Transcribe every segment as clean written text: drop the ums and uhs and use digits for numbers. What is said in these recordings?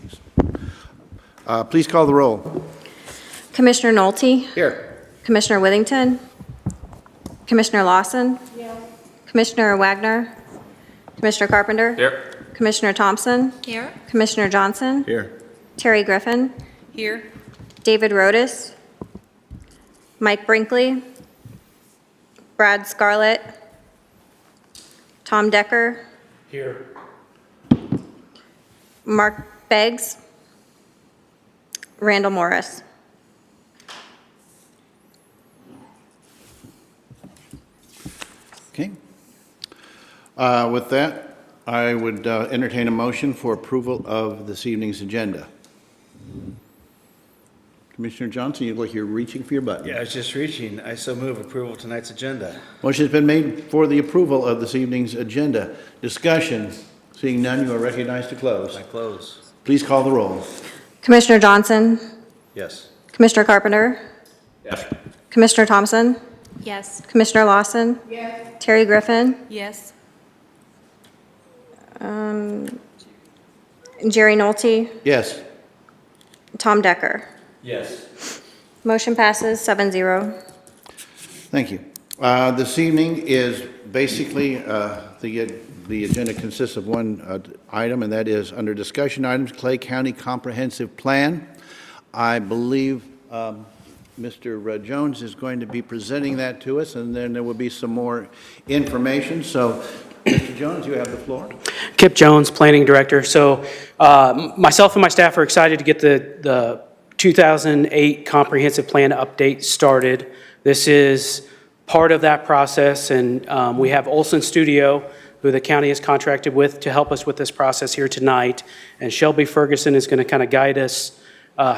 Thanks. Please call the roll. Commissioner Nolte? Here. Commissioner Withington? Commissioner Lawson? Commissioner Wagner? Commissioner Carpenter? Here. Commissioner Thompson? Here. Commissioner Johnson? Here. Terry Griffin? Here. David Rotis? Mike Brinkley? Brad Scarlett? Tom Decker? Here. Mark Beggs? Randall Morris? Okay. With that, I would entertain a motion for approval of this evening's agenda. Commissioner Johnson, you look like you're reaching for your button. Yeah, I was just reaching. I so move approval of tonight's agenda. Motion's been made for the approval of this evening's agenda. Discussion. Seeing none, you are recognized to close. I close. Please call the roll. Commissioner Johnson? Yes. Commissioner Carpenter? Yes. Commissioner Thompson? Yes. Commissioner Lawson? Terry Griffin? Yes. Jerry Nolte? Yes. Tom Decker? Yes. Motion passes 7-0. Thank you. This evening is basically, the agenda consists of one item, and that is under discussion items, Clay County Comprehensive Plan. I believe Mr. Jones is going to be presenting that to us, and then there will be some more information. So, Mr. Jones, you have the floor. Kip Jones, Planning Director. So myself and my staff are excited to get the 2008 Comprehensive Plan update started. This is part of that process, and we have Olson Studio, who the county is contracted with to help us with this process here tonight. And Shelby Ferguson is going to kind of guide us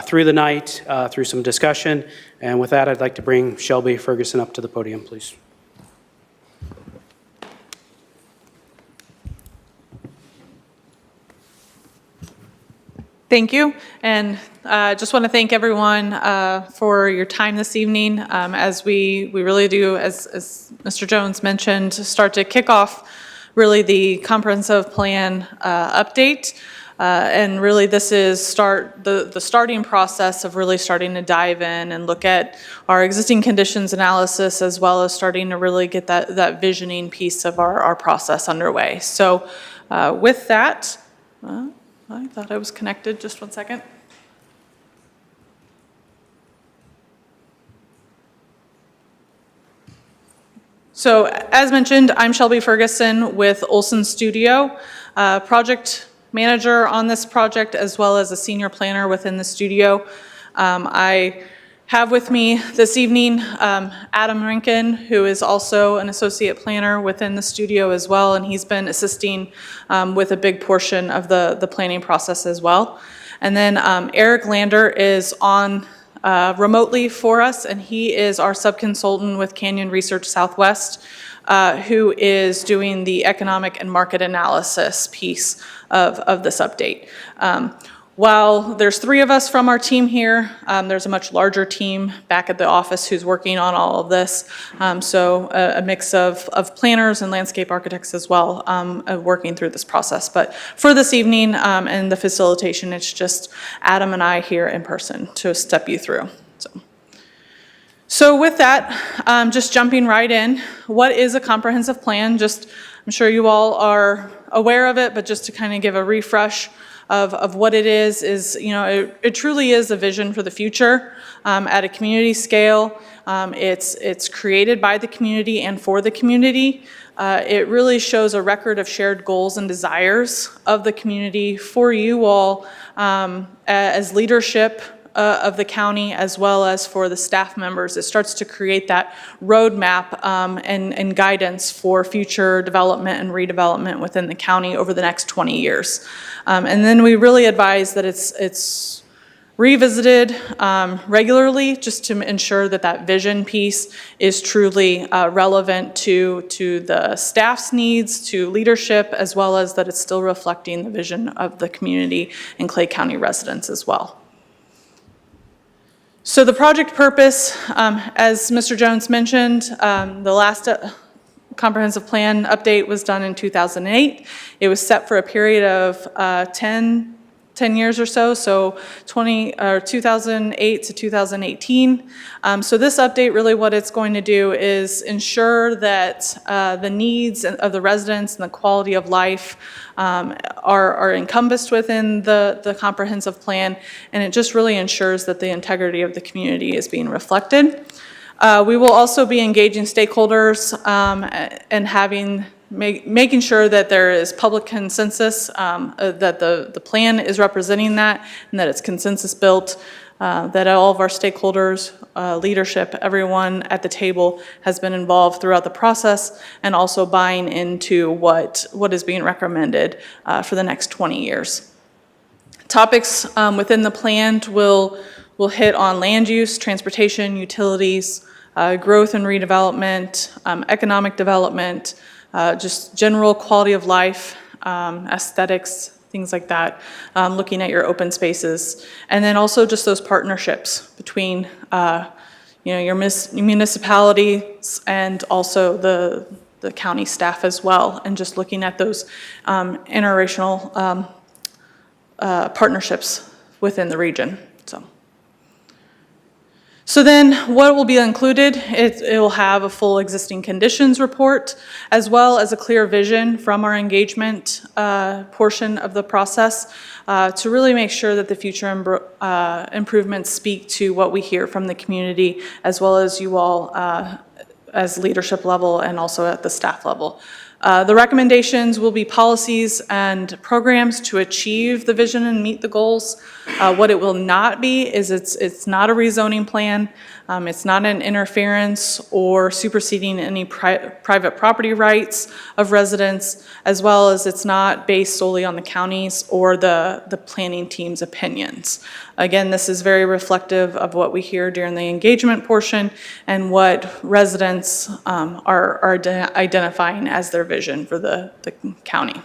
through the night, through some discussion. And with that, I'd like to bring Shelby Ferguson up to the podium, please. Thank you, and just want to thank everyone for your time this evening as we really do, as Mr. Jones mentioned, start to kick off really the comprehensive plan update. And really this is the starting process of really starting to dive in and look at our existing conditions analysis, as well as starting to really get that visioning piece of our process underway. So with that, I thought I was connected. Just one second. So as mentioned, I'm Shelby Ferguson with Olson Studio, project manager on this project, as well as a senior planner within the studio. I have with me this evening Adam Rankin, who is also an associate planner within the studio as well, and he's been assisting with a big portion of the planning process as well. And then Eric Lander is on remotely for us, and he is our subconsultant with Canyon Research Southwest, who is doing the economic and market analysis piece of this update. While there's 3 of us from our team here, there's a much larger team back at the office who's working on all of this. So a mix of planners and landscape architects as well working through this process. But for this evening and the facilitation, it's just Adam and I here in person to step you through. So with that, just jumping right in, what is a comprehensive plan? I'm sure you all are aware of it, but just to kind of give a refresh of what it is, it truly is a vision for the future at a community scale. It's created by the community and for the community. It really shows a record of shared goals and desires of the community for you all as leadership of the county, as well as for the staff members. It starts to create that roadmap and guidance for future development and redevelopment within the county over the next 20 years. And then we really advise that it's revisited regularly, just to ensure that vision piece is truly relevant to the staff's needs, to leadership, as well as that it's still reflecting the vision of the community and Clay County residents as well. So the project purpose, as Mr. Jones mentioned, the last comprehensive plan update was done in 2008. It was set for a period of 10 10 years or so, so 2008 to 2018. So this update, really what it's going to do is ensure that the needs of the residents and the quality of life are encompassed within the comprehensive plan, and it just really ensures that the integrity of the community is being reflected. We will also be engaging stakeholders and making sure that there is public consensus, that the plan is representing that, and that it's consensus built, that all of our stakeholders, leadership, everyone at the table has been involved throughout the process, and also buying into what is being recommended for the next 20 years. Topics within the plan will hit on land use, transportation, utilities, growth and redevelopment, economic development, just general quality of life, aesthetics, things like that, looking at your open spaces. And then also just those partnerships between your municipalities and also the county staff as well, and just looking at those interracial partnerships within the region. So then what will be included, it will have a full existing conditions report, as well as a clear vision from our engagement portion of the process to really make sure that the future improvements speak to what we hear from the community, as well as you all as leadership level and also at the staff level. The recommendations will be policies and programs to achieve the vision and meet the goals. What it will not be is it's not a rezoning plan. It's not an interference or superseding any private property rights of residents, as well as it's not based solely on the county's or the planning team's opinions. Again, this is very reflective of what we hear during the engagement portion and what residents are identifying as their vision for the county.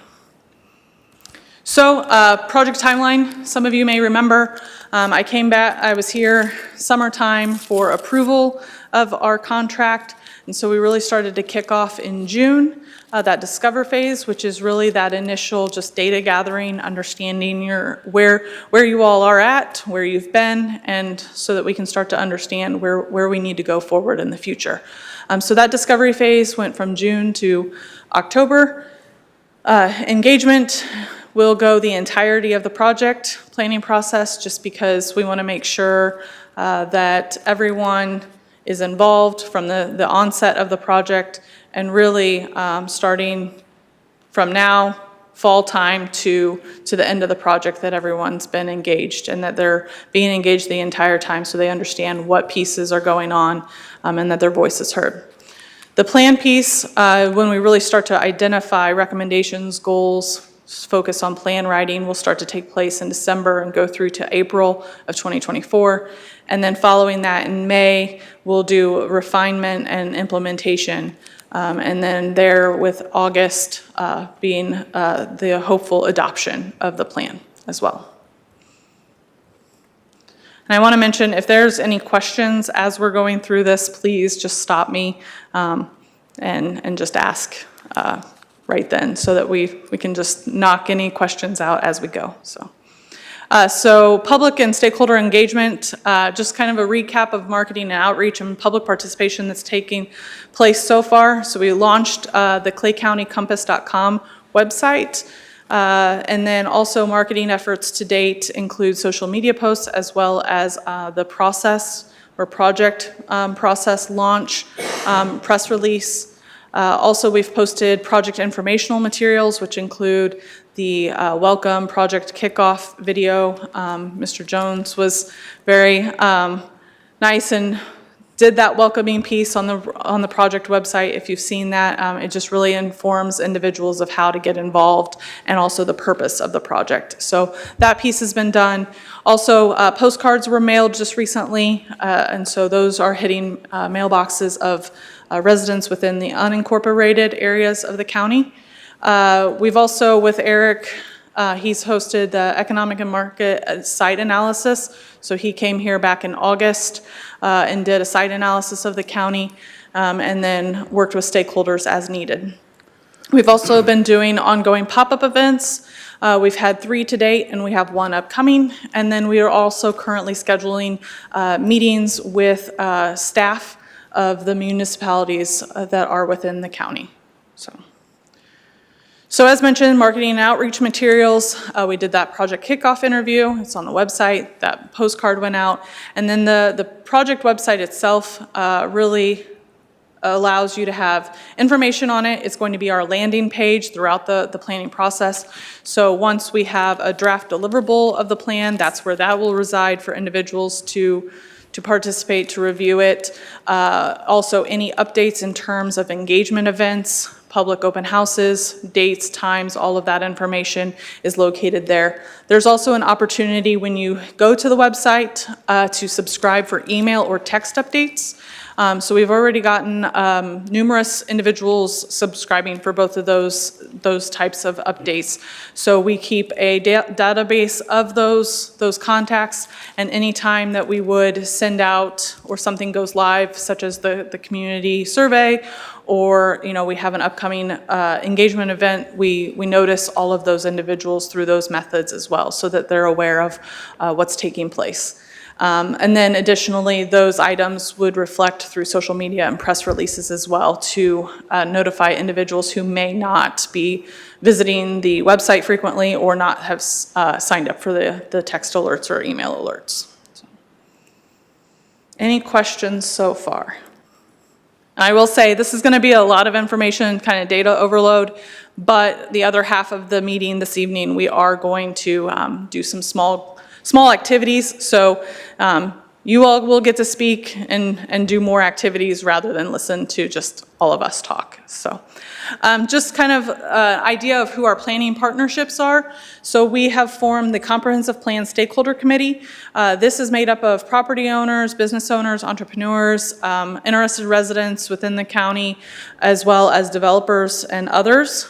So, project timeline, some of you may remember, I came back, I was here summertime for approval of our contract, and so we really started to kick off in June, that discover phase, which is really that initial just data gathering, understanding where you all are at, where you've been, and so that we can start to understand where we need to go forward in the future. So that discovery phase went from June to October. Engagement will go the entirety of the project planning process, just because we want to make sure that everyone is involved from the onset of the project, and really starting from now, fall time to the end of the project, that everyone's been engaged and that they're being engaged the entire time, so they understand what pieces are going on and that their voice is heard. The plan piece, when we really start to identify recommendations, goals, focus on plan writing, will start to take place in December and go through to April of 2024. And then following that in May, we'll do refinement and implementation. And then there with August being the hopeful adoption of the plan as well. And I want to mention, if there's any questions as we're going through this, please just stop me and just ask right then, so that we can just knock any questions out as we go. So public and stakeholder engagement, just kind of a recap of marketing and outreach and public participation that's taking place so far. So we launched the claycountycompass.com website. And then also marketing efforts to date include social media posts, as well as the process or project process launch, press release. Also, we've posted project informational materials, which include the welcome project kickoff video. Mr. Jones was very nice and did that welcoming piece on the project website. If you've seen that, it just really informs individuals of how to get involved and also the purpose of the project. So that piece has been done. Also, postcards were mailed just recently, and so those are hitting mailboxes of residents within the unincorporated areas of the county. We've also, with Eric, he's hosted the economic and market site analysis. So he came here back in August and did a site analysis of the county, and then worked with stakeholders as needed. We've also been doing ongoing pop-up events. We've had 3 to date, and we have 1 upcoming. And then we are also currently scheduling meetings with staff of the municipalities that are within the county. So as mentioned, marketing and outreach materials, we did that project kickoff interview. It's on the website. That postcard went out. And then the project website itself really allows you to have information on it. It's going to be our landing page throughout the planning process. So once we have a draft deliverable of the plan, that's where that will reside for individuals to participate, to review it. Also, any updates in terms of engagement events, public open houses, dates, times, all of that information is located there. There's also an opportunity when you go to the website to subscribe for email or text updates. So we've already gotten numerous individuals subscribing for both of those types of updates. So we keep a database of those contacts, and any time that we would send out or something goes live, such as the community survey, or we have an upcoming engagement event, we notice all of those individuals through those methods as well, so that they're aware of what's taking place. And then additionally, those items would reflect through social media and press releases as well to notify individuals who may not be visiting the website frequently or not have signed up for the text alerts or email alerts. So. Any questions so far? I will say this is going to be a lot of information, kind of data overload, but the other half of the meeting this evening, we are going to do some small activities. So you all will get to speak and do more activities rather than listen to just all of us talk. So just kind of idea of who our planning partnerships are. So we have formed the Comprehensive Plan Stakeholder Committee. This is made up of property owners, business owners, entrepreneurs, interested residents within the county, as well as developers and others.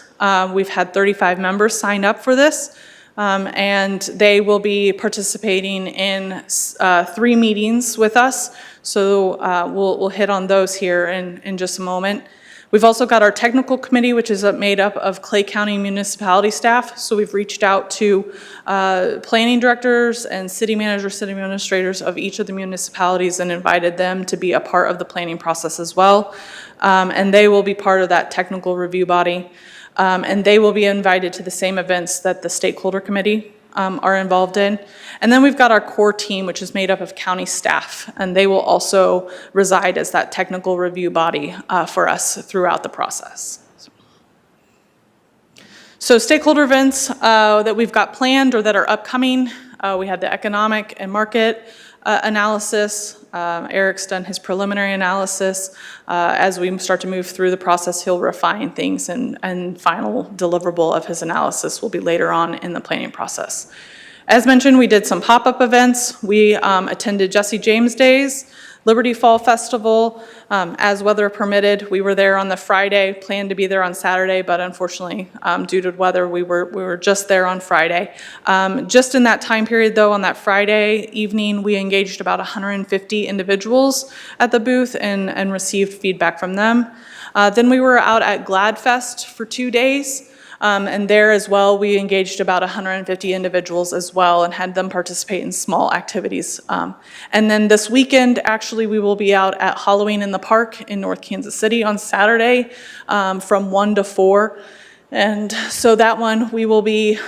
We've had 35 members sign up for this. And they will be participating in 3 meetings with us. So we'll hit on those here in just a moment. We've also got our technical committee, which is made up of Clay County municipality staff. So we've reached out to planning directors and city managers, city administrators of each of the municipalities and invited them to be a part of the planning process as well. And they will be part of that technical review body. And they will be invited to the same events that the stakeholder committee are involved in. And then we've got our core team, which is made up of county staff, and they will also reside as that technical review body for us throughout the process. So stakeholder events that we've got planned or that are upcoming, we had the economic and market analysis. Eric's done his preliminary analysis. As we start to move through the process, he'll refine things, and final deliverable of his analysis will be later on in the planning process. As mentioned, we did some pop-up events. We attended Jesse James Days, Liberty Fall Festival, as weather permitted. We were there on the Friday, planned to be there on Saturday, but unfortunately, due to weather, we were just there on Friday. Just in that time period, though, on that Friday evening, we engaged about 150 individuals at the booth and received feedback from them. Then we were out at GladFest for 2 days. And there as well, we engaged about 150 individuals as well and had them participate in small activities. And then this weekend, actually, we will be out at Halloween in the Park in North Kansas City on Saturday from 1 to 4. And so that one, we will be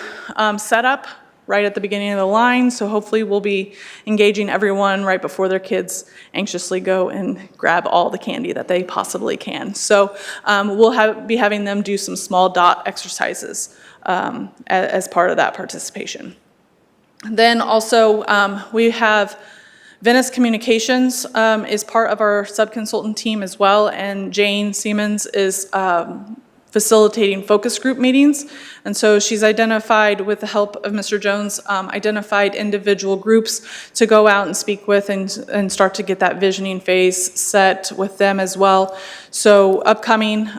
set up right at the beginning of the line. So hopefully we'll be engaging everyone right before their kids anxiously go and grab all the candy that they possibly can. So we'll be having them do some small dot exercises as part of that participation. Then also we have Venice Communications is part of our sub-consultant team as well, and Jane Siemens is facilitating focus group meetings. And so she's identified, with the help of Mr. Jones, identified individual groups to go out and speak with and start to get that visioning phase set with them as well. So upcoming,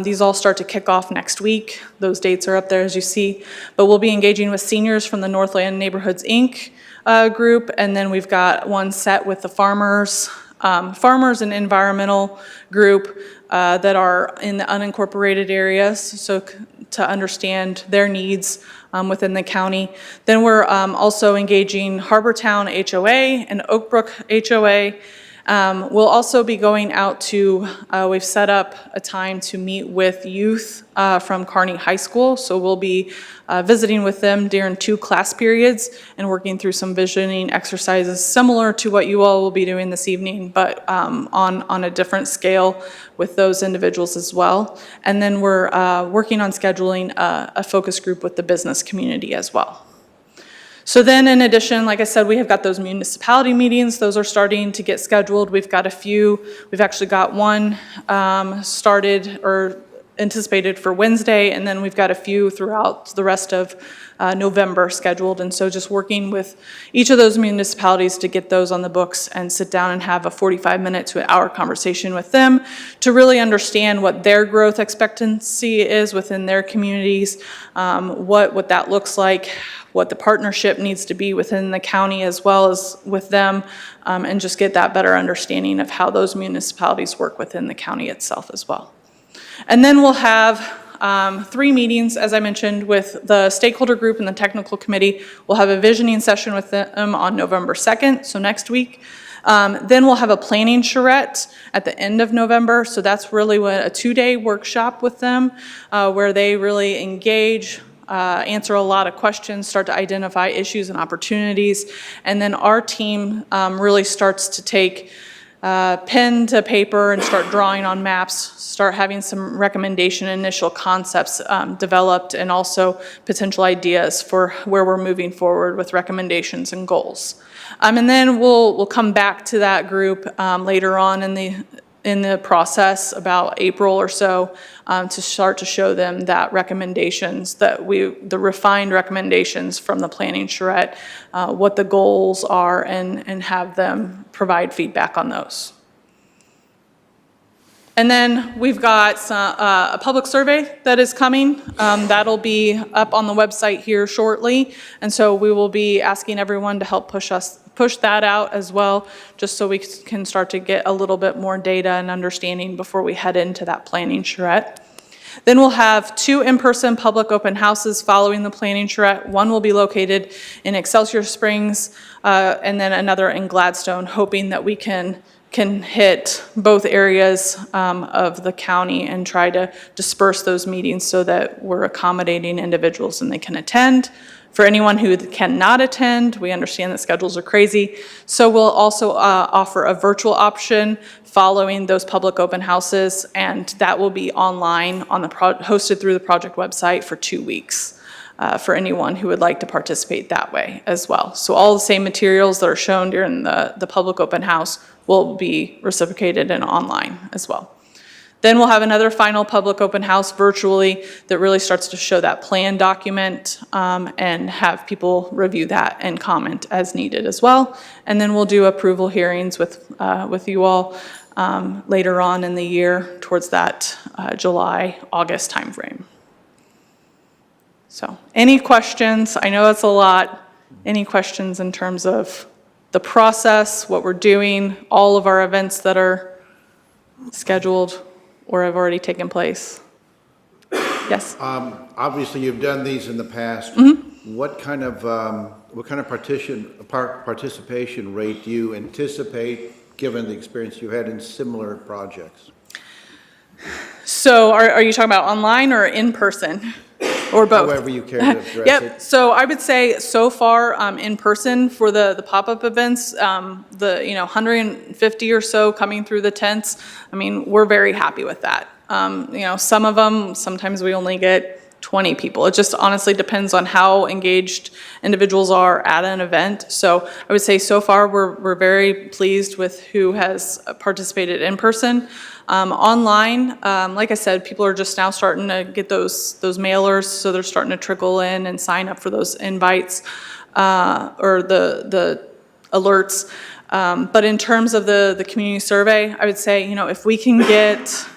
these all start to kick off next week. Those dates are up there as you see. But we'll be engaging with seniors from the Northland Neighborhoods, Inc. Group, and then we've got one set with the farmers and environmental group, that are in the unincorporated areas, so to understand their needs within the county. Then we're also engaging Harbortown HOA and Oak Brook HOA. We'll also be going out to, we've set up a time to meet with youth from Kearney High School. So we'll be visiting with them during 2 class periods and working through some visioning exercises similar to what you all will be doing this evening, but on a different scale with those individuals as well. And then we're working on scheduling a focus group with the business community as well. So then in addition, like I said, we have got those municipality meetings. Those are starting to get scheduled. We've got a few. We've actually got one started or anticipated for Wednesday, and then we've got a few throughout the rest of November scheduled. And so just working with each of those municipalities to get those on the books and sit down and have a 45-minute to an hour conversation with them to really understand what their growth expectancy is within their communities, what that looks like, what the partnership needs to be within the county as well as with them, and just get that better understanding of how those municipalities work within the county itself as well. And then we'll have 3 meetings, as I mentioned, with the stakeholder group and the technical committee. We'll have a visioning session with them on November 2nd, so next week. Then we'll have a planning charrette at the end of November. So that's really a 2-day workshop with them where they really engage, answer a lot of questions, start to identify issues and opportunities. And then our team really starts to take pen to paper and start drawing on maps, start having some recommendation initial concepts developed, and also potential ideas for where we're moving forward with recommendations and goals. And then we'll come back to that group later on in the process, about April or so, to start to show them that recommendations, the refined recommendations from the planning charrette, what the goals are, and have them provide feedback on those. And then we've got a public survey that is coming. That'll be up on the website here shortly. And so we will be asking everyone to help push that out as well, just so we can start to get a little bit more data and understanding before we head into that planning charrette. Then we'll have 2 in-person public open houses following the planning charrette. One will be located in Excelsior Springs, and then another in Gladstone, hoping that we can hit both areas of the county and try to disperse those meetings so that we're accommodating individuals and they can attend. For anyone who cannot attend, we understand that schedules are crazy. So we'll also offer a virtual option following those public open houses, and that will be online on hosted through the project website for 2 weeks. For anyone who would like to participate that way as well. So all the same materials that are shown during the public open house will be reciprocated and online as well. Then we'll have another final public open house virtually that really starts to show that plan document and have people review that and comment as needed as well. And then we'll do approval hearings with you all later on in the year towards that July, August timeframe. So any questions? I know it's a lot. Any questions in terms of the process, what we're doing, all of our events that are scheduled or have already taken place? Yes? Obviously, you've done these in the past. What kind of participation rate do you anticipate, given the experience you had in similar projects? So are you talking about online or in person? Or both? However you care to address it. Yep, so I would say so far in person for the pop-up events, 150 or so coming through the tents, I mean, we're very happy with that. Some of them, sometimes we only get 20 people. It just honestly depends on how engaged individuals are at an event. So I would say so far we're very pleased with who has participated in person. Online, like I said, people are just now starting to get those mailers, so they're starting to trickle in and sign up for those invites or the alerts. But in terms of the community survey, I would say, if we can get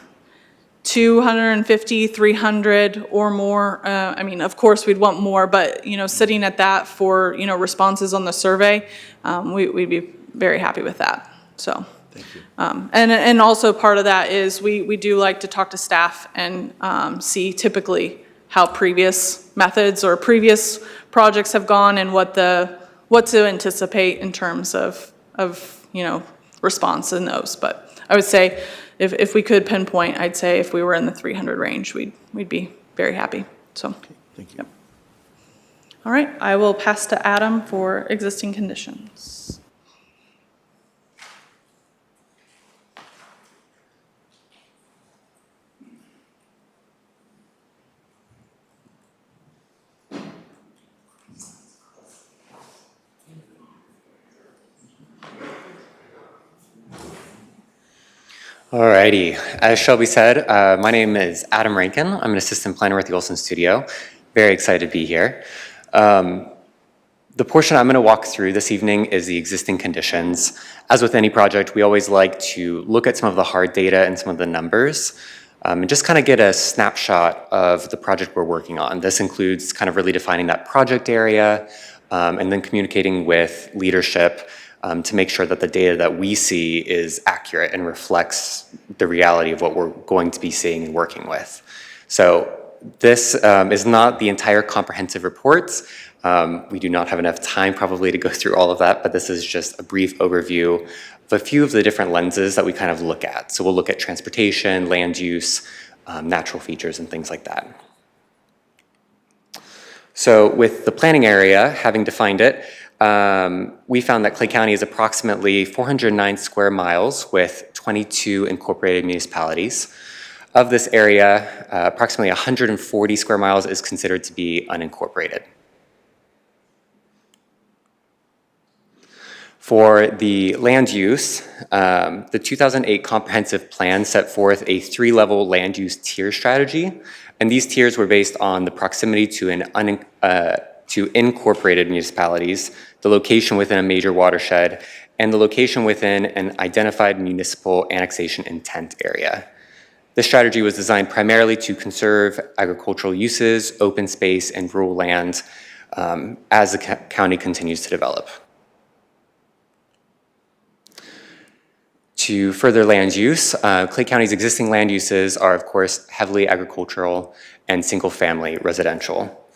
250, 300 or more, of course we'd want more, but, sitting at that for, responses on the survey, we'd be very happy with that, so. And also part of that is we do like to talk to staff and see typically how previous methods or previous projects have gone and what to anticipate in terms of response in those. But I would say if we could pinpoint, I'd say if we were in the 300 range, we'd be very happy. So, Thank you. yep. All right, I will pass to Adam for existing conditions. Alrighty, as Shelby said, my name is Adam Rankin. I'm an assistant planner at the Olson Studio. Very excited to be here. The portion I'm going to walk through this evening is the existing conditions. As with any project, we always like to look at some of the hard data and some of the numbers, and just kind of get a snapshot of the project we're working on. This includes kind of really defining that project area, and then communicating with leadership to make sure that the data that we see is accurate and reflects the reality of what we're going to be seeing and working with. So this is not the entire comprehensive report. We do not have enough time probably to go through all of that, but this is just a brief overview of a few of the different lenses that we kind of look at. So we'll look at transportation, land use, natural features, and things like that. So with the planning area, having defined it, we found that Clay County is approximately 409 square miles with 22 incorporated municipalities. Of this area, approximately 140 square miles is considered to be unincorporated. For the land use, the 2008 comprehensive plan set forth a 3-level land use tier strategy, and these tiers were based on the proximity to incorporated municipalities, the location within a major watershed, and the location within an identified municipal annexation intent area. This strategy was designed primarily to conserve agricultural uses, open space, and rural land as the county continues to develop. To further land use, Clay County's existing land uses are, of course, heavily agricultural and single-family residential.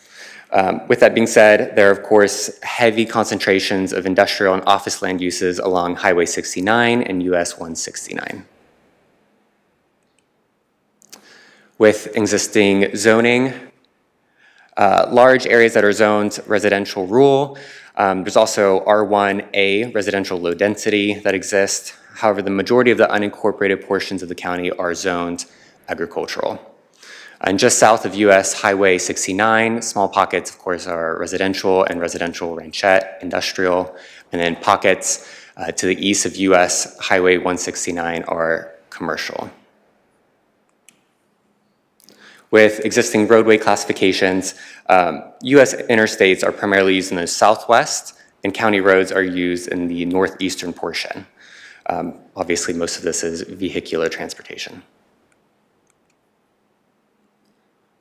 With that being said, there are, of course, heavy concentrations of industrial and office land uses along Highway 69 and US 169. With existing zoning, large areas that are zoned residential rural. There's also R1A residential low density that exists. However, the majority of the unincorporated portions of the county are zoned agricultural. And just south of US Highway 69, small pockets, of course, are residential and residential ranchette, industrial, and then pockets to the east of US Highway 169 are commercial. With existing roadway classifications, US interstates are primarily used in the southwest, and county roads are used in the northeastern portion. Obviously, most of this is vehicular transportation.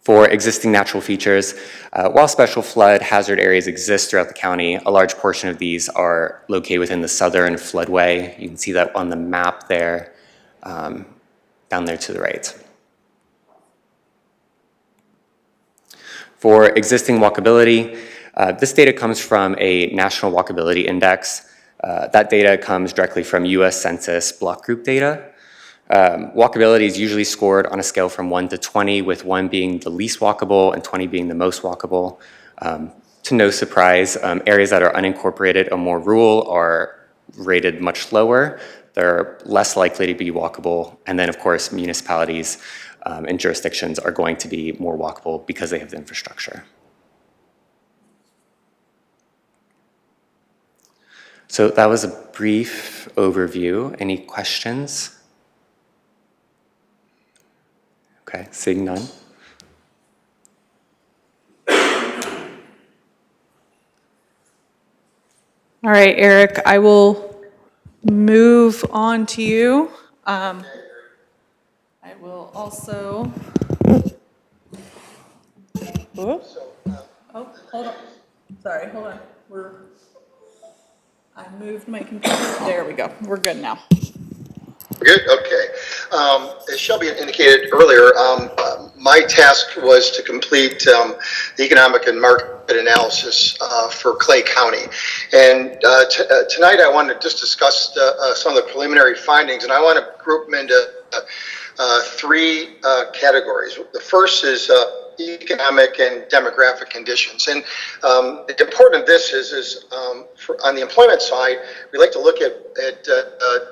For existing natural features, while special flood hazard areas exist throughout the county, a large portion of these are located within the southern floodway. You can see that on the map there, down there to the right. For existing walkability, this data comes from a national walkability index. That data comes directly from US Census block group data. Walkability is usually scored on a scale from 1 to 20, with 1 being the least walkable and 20 being the most walkable. To no surprise, areas that are unincorporated or more rural are rated much lower. They're less likely to be walkable. And then, of course, municipalities and jurisdictions are going to be more walkable because they have the infrastructure. So that was a brief overview. Any questions? Okay, seeing none. All right, Eric, I will move on to you. I will also. Whoops. Oh, hold on. Sorry, hold on. I moved my computer. There we go. We're good now. Good, okay. As Shelby indicated earlier, my task was to complete the economic and market analysis for Clay County. And tonight I want to just discuss some of the preliminary findings, and I want to group them into three categories. The first is economic and demographic conditions. And the important of this is on the employment side, we like to look at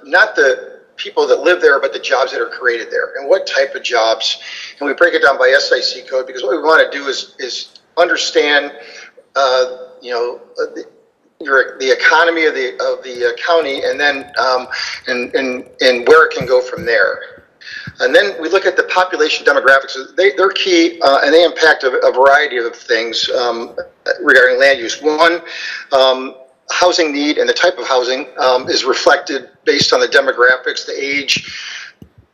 not the people that live there, but the jobs that are created there and what type of jobs. And we break it down by SIC code because what we want to do is understand, the economy of the county, and then and where it can go from there. And then we look at the population demographics. They're key, and they impact a variety of things regarding land use. One, housing need and the type of housing is reflected based on the demographics, the age,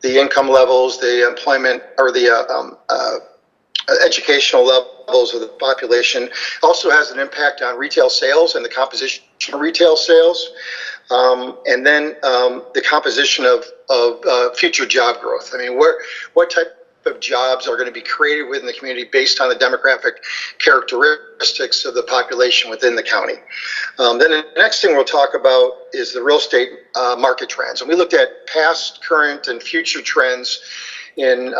the income levels, the employment, or the educational levels of the population. Also has an impact on retail sales and the composition of retail sales. And then the composition of future job growth. I mean, what type of jobs are going to be created within the community based on the demographic characteristics of the population within the county. Then the next thing we'll talk about is the real estate market trends. And we looked at past, current, and future trends in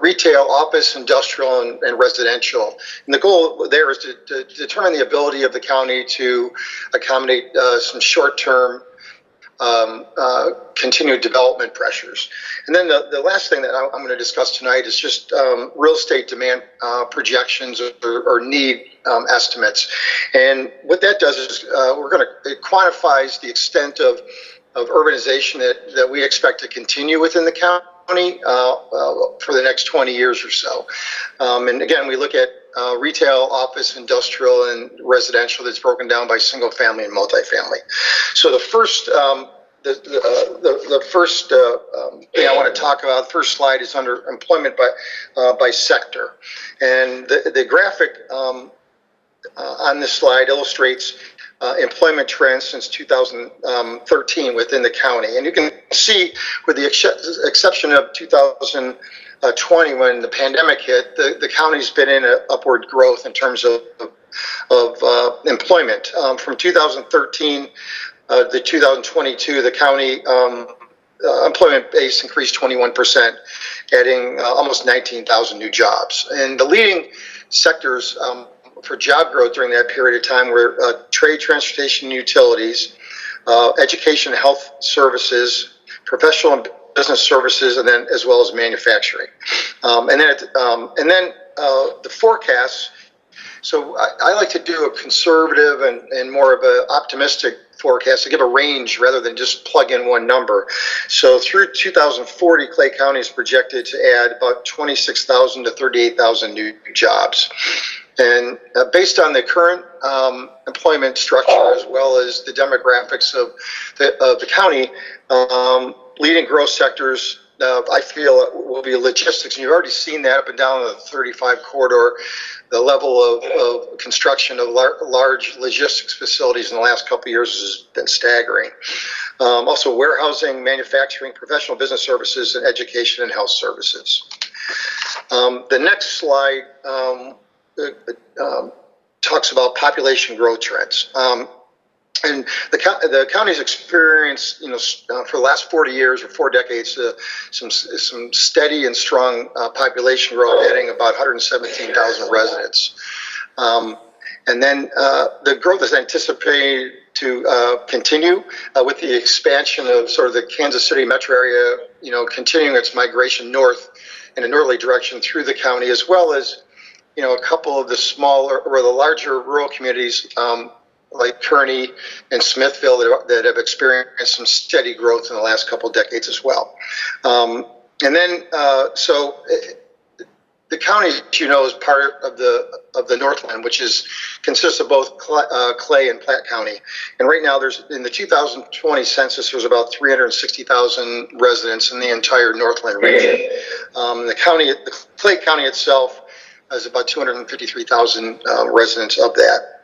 retail, office, industrial, and residential. And the goal there is to determine the ability of the county to accommodate some short-term continued development pressures. And then the last thing that I'm going to discuss tonight is just real estate demand projections or need estimates. And what that does is it quantifies the extent of urbanization that we expect to continue within the county for the next 20 years or so. And again, we look at retail, office, industrial, and residential that's broken down by single family and multifamily. So the first the first thing I want to talk about, the first slide, is under employment by sector. And the graphic on this slide illustrates employment trends since 2013 within the county. And you can see, with the exception of 2020 when the pandemic hit, the county's been in an upward growth in terms of employment. From 2013 to 2022, the county employment base increased 21%, adding almost 19,000 new jobs. And the leading sectors for job growth during that period of time were trade, transportation, and utilities, education, and health services, professional and business services, and then as well as manufacturing. And then the forecasts. So I like to do a conservative and more of an optimistic forecast to give a range rather than just plug in one number. So through 2040, Clay County is projected to add about 26,000 to 38,000 new jobs. And based on the current employment structure as well as the demographics of the county, leading growth sectors, I feel, will be logistics. And you've already seen that up and down the 35 corridor. The level of construction of large logistics facilities in the last couple of years has been staggering. Also, warehousing, manufacturing, professional business services, and education and health services. The next slide talks about population growth trends. And the county's experienced, for the last 40 years or 4 decades, some steady and strong population growth, adding about 117,000 residents. And then the growth is anticipated to continue with the expansion of sort of the Kansas City metro area, continuing its migration north in a northerly direction through the county, as well as, a couple of the smaller or the larger rural communities like Kearney and Smithville that have experienced some steady growth in the last couple of decades as well. And then, the county, is part of the Northland, which consists of both Clay and Platte County. And right now, in the 2020 census, there's about 360,000 residents in the entire Northland region. The Clay County itself has about 253,000 residents of that.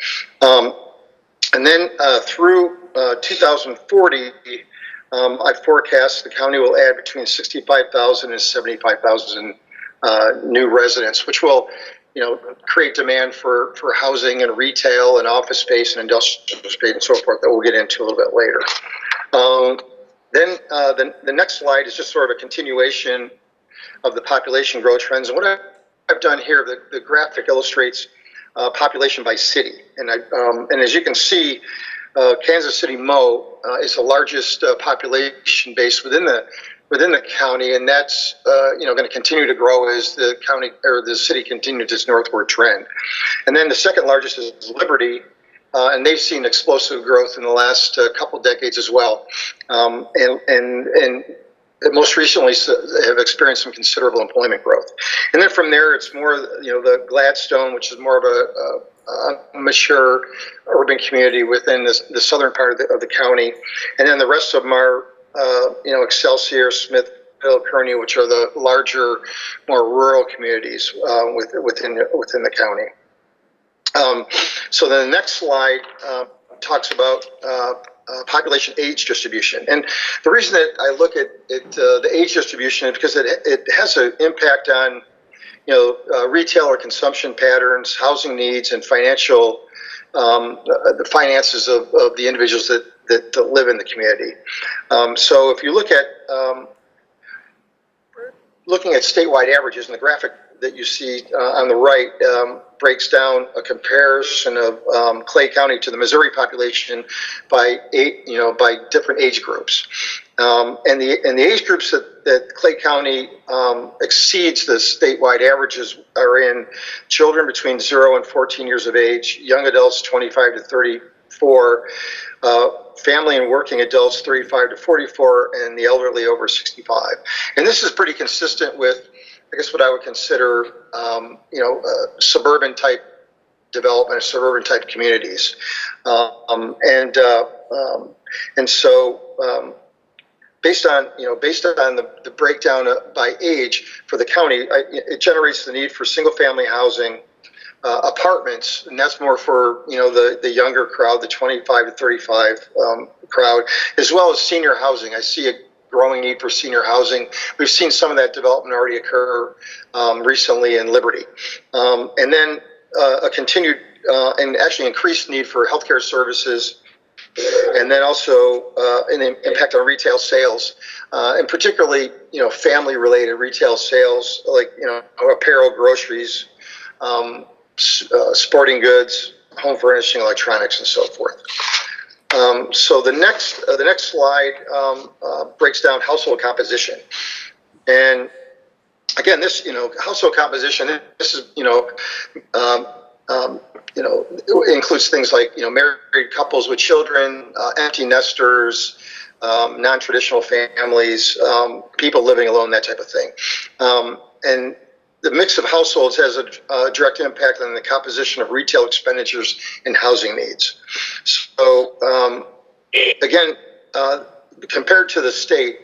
And then through 2040, I forecast the county will add between 65,000 and 75,000 new residents, which will, create demand for housing and retail and office space and industrial space and so forth that we'll get into a little bit later. Then the next slide is just sort of a continuation of the population growth trends. And what I've done here, the graphic illustrates population by city. And as you can see, Kansas City Mo is the largest population base within the county, and that's going to continue to grow as the county or the city continues its northward trend. And then the second largest is Liberty, and they've seen explosive growth in the last couple decades as well, and most recently have experienced some considerable employment growth. And then from there, it's more the Gladstone, which is more of a mature urban community within the southern part of the county, and then the rest of them are Excelsior, Smithville, Kearney, which are the larger, more rural communities within the county. So the next slide talks about population age distribution, and the reason that I look at the age distribution is because it has an impact on retailer consumption patterns, housing needs, and the finances of the individuals that live in the community. So if you look at looking at statewide averages, and the graphic that you see on the right breaks down a comparison of Clay County to the Missouri population by different age groups. And the age groups that Clay County exceeds the statewide averages are in children between 0 and 14 years of age, young adults 25 to 34, family and working adults 35 to 44, and the elderly over 65. And this is pretty consistent with, I guess, what I would consider, suburban type development, suburban type communities, and so based on the breakdown by age for the county, it generates the need for single family housing, apartments, and that's more for the younger crowd, the 25 to 35 crowd, as well as senior housing. I see a growing need for senior housing. We've seen some of that development already occur recently in Liberty. And then a continued and actually increased need for healthcare services, and then also an impact on retail sales, and particularly family-related retail sales like apparel, groceries, sporting goods, home furnishing, electronics, and so forth. So the next slide breaks down household composition, and again, this household composition. This is includes things like married couples with children, empty nesters, non-traditional families, people living alone, that type of thing, and the mix of households has a direct impact on the composition of retail expenditures and housing needs. So again, compared to the state,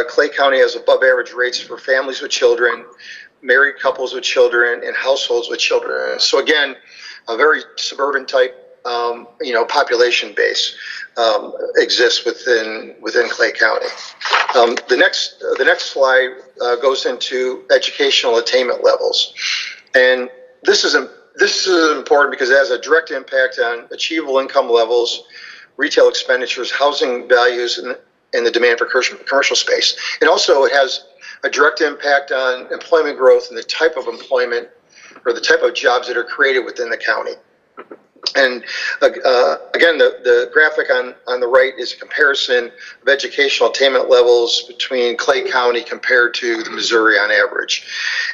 Clay County has above average rates for families with children, married couples with children, and households with children. So again, a very suburban type population base exists within Clay County. The next slide goes into educational attainment levels, and this is important because it has a direct impact on achievable income levels, retail expenditures, housing values, and the demand for commercial space. And also, it has a direct impact on employment growth and the type of employment or the type of jobs that are created within the county. And again, the graphic on the right is a comparison of educational attainment levels between Clay County compared to the Missouri on average.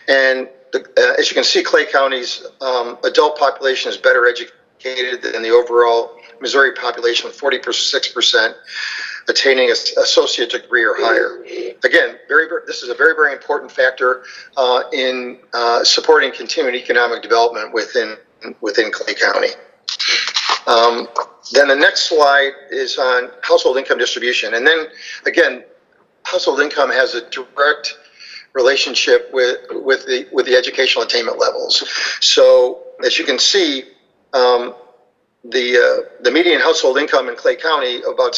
And as you can see, Clay County's adult population is better educated than the overall Missouri population, with 46% attaining an associate degree or higher. Again, this is a very, very important factor in supporting continued economic development within Clay County. Then the next slide is on household income distribution. And then again, household income has a direct relationship with the educational attainment levels. So as you can see, the median household income in Clay County, about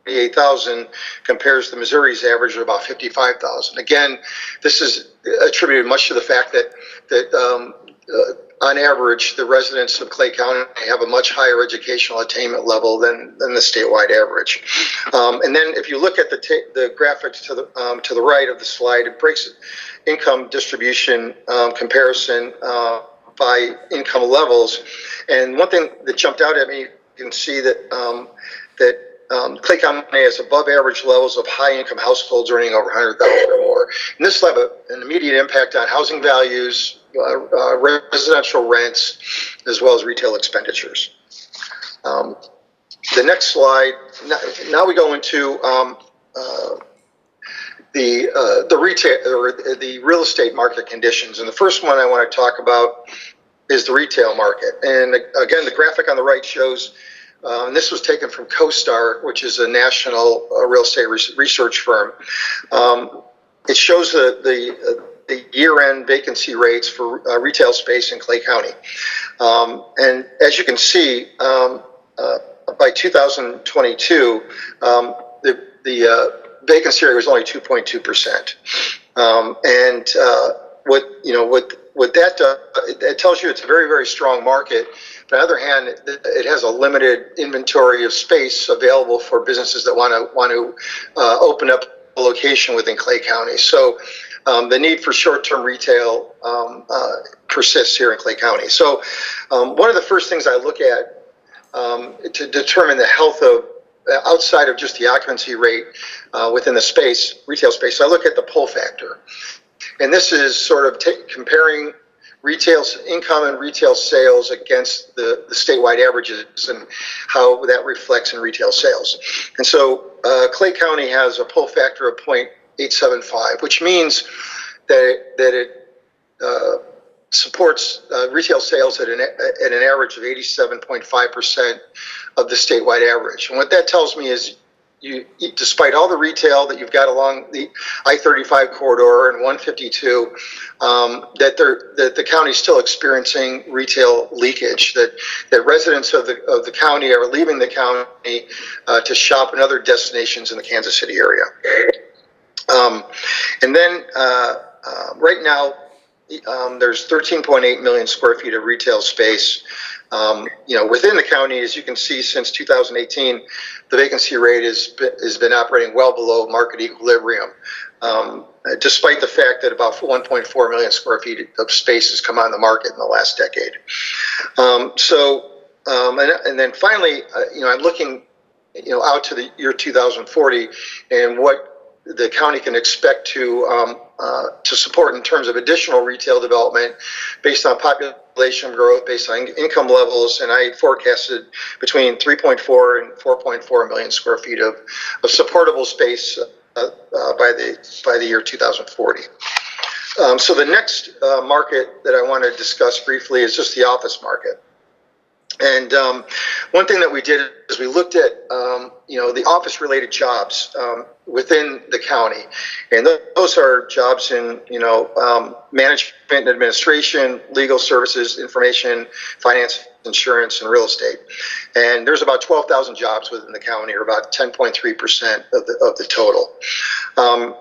28,000 compares to Missouri's average of about 55,000. Again, this is attributed much to the fact that on average, the residents of Clay County have a much higher educational attainment level than the statewide average. And then if you look at the graphics to the right of the slide, it breaks income distribution comparison by income levels. And one thing that jumped out at me, you can see that Clay County has above average levels of high income households earning over 100,000 or more. And this will have an immediate impact on housing values, residential rents, as well as retail expenditures. The next slide, now we go into the retail or the real estate market conditions. And the first one I want to talk about is the retail market. And again, the graphic on the right shows, and this was taken from CoStar, which is a national real estate research firm. It shows the year-end vacancy rates for retail space in Clay County. And as you can see, by 2022, the vacancy rate was only 2.2%. And what that does, it tells you it's a very, very strong market. But on the other hand, it has a limited inventory of space available for businesses that want to open up a location within Clay County. So the need for short-term retail persists here in Clay County. So one of the first things I look at to determine the health of, outside of just the occupancy rate within the space, retail space, I look at the pull factor. And this is sort of comparing retail income and retail sales against the statewide averages and how that reflects in retail sales. And so Clay County has a pull factor of 0.875, which means that it supports retail sales at an average of 87.5% of the statewide average. And what that tells me is, despite all the retail that you've got along the I-35 corridor and 152, that the county is still experiencing retail leakage. That residents of the county are leaving the county to shop in other destinations in the Kansas City area. And then right now, there's 13.8 million square feet of retail space. Within the county, as you can see, since 2018, the vacancy rate has been operating well below market equilibrium, despite the fact that about 1.4 million square feet of space has come on the market in the last decade. And then finally, I'm looking, out to the year 2040 and what the county can expect to support in terms of additional retail development based on population growth, based on income levels, and I forecasted between 3.4 and 4.4 million square feet of supportable space by the year 2040. So the next market that I want to discuss briefly is just the office market. And one thing that we did is we looked at, the office-related jobs within the county. And those are jobs in, management and administration, legal services, information, finance, insurance, and real estate. And there's about 12,000 jobs within the county, or about 10.3% of the total.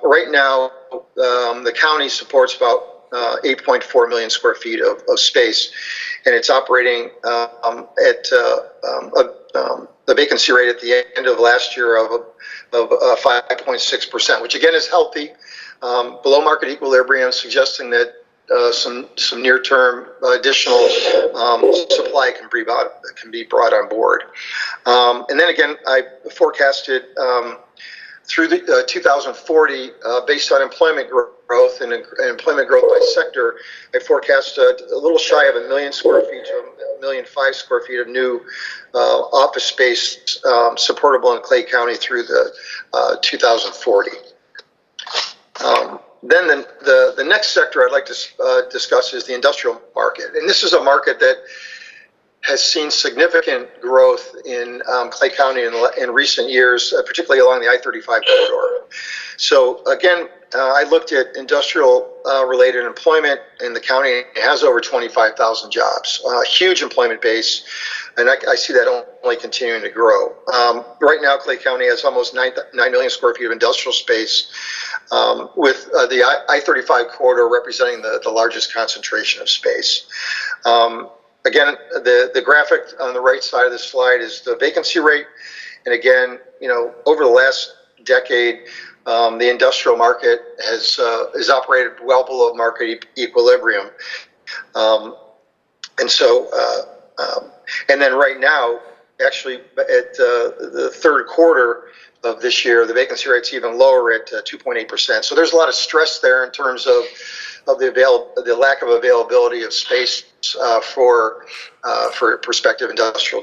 Right now, the county supports about 8.4 million square feet of space, and it's operating at the vacancy rate at the end of last year of 5.6%, which again is healthy, below market equilibrium, suggesting that some near-term additional supply can be brought on board. And then again, I forecasted through the 2040, based on employment growth and employment growth by sector, I forecast a little shy of 1 million square feet to 1.5 million square feet of new office space supportable in Clay County through the 2040. Then the next sector I'd like to discuss is the industrial market. And this is a market that has seen significant growth in Clay County in recent years, particularly along the I-35 corridor. So again, I looked at industrial-related employment in the county. It has over 25,000 jobs, a huge employment base, and I see that only continuing to grow. Right now, Clay County has almost 9 million square feet of industrial space, with the I-35 corridor representing the largest concentration of space. Again, the graphic on the right side of the slide is the vacancy rate. And again, over the last decade, the industrial market has operated well below market equilibrium. And then right now, actually at the third quarter of this year, the vacancy rate's even lower at 2.8%. So there's a lot of stress there in terms of the lack of availability of space for prospective industrial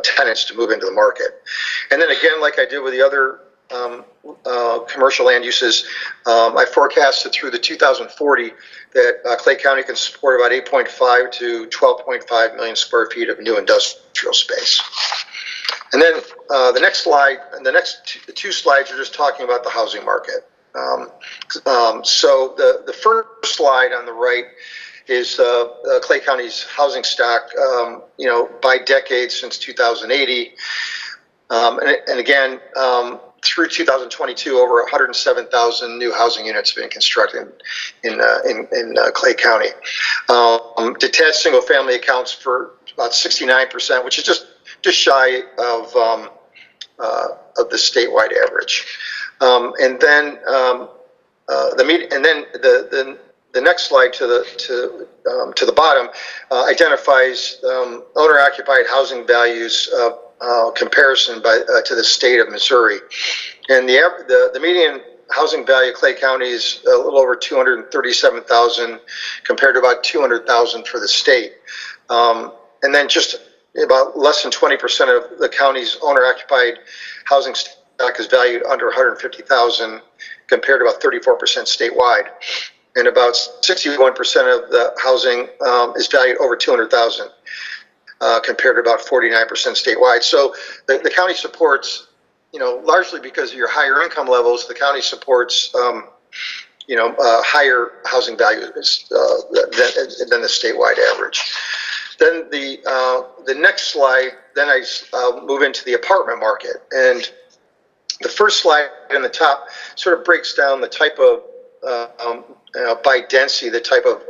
tenants to move into the market. And then again, like I did with the other commercial land uses, I forecasted through the 2040 that Clay County can support about 8.5 to 12.5 million square feet of new industrial space. And then the next slide, and the next two slides are just talking about the housing market. So the first slide on the right is Clay County's housing stock, by decades since 2080. And again, through 2022, over 107,000 new housing units have been constructed in Clay County. Detached single-family accounts for about 69%, which is just shy of the statewide average. And then the next slide to the bottom identifies owner-occupied housing values comparison to the state of Missouri, and the median housing value of Clay County is a little over $237,000 compared to about $200,000 for the state, and then just about less than 20% of the county's owner-occupied housing stock is valued under $150,000 compared to about 34% statewide, and about 61% of the housing is valued over $200,000. Compared to about 49% statewide. So the county supports, largely because of your higher income levels, the county supports, higher housing values than the statewide average. Then the next slide, then I move into the apartment market. And the first slide in the top sort of breaks down the type of by density, the type of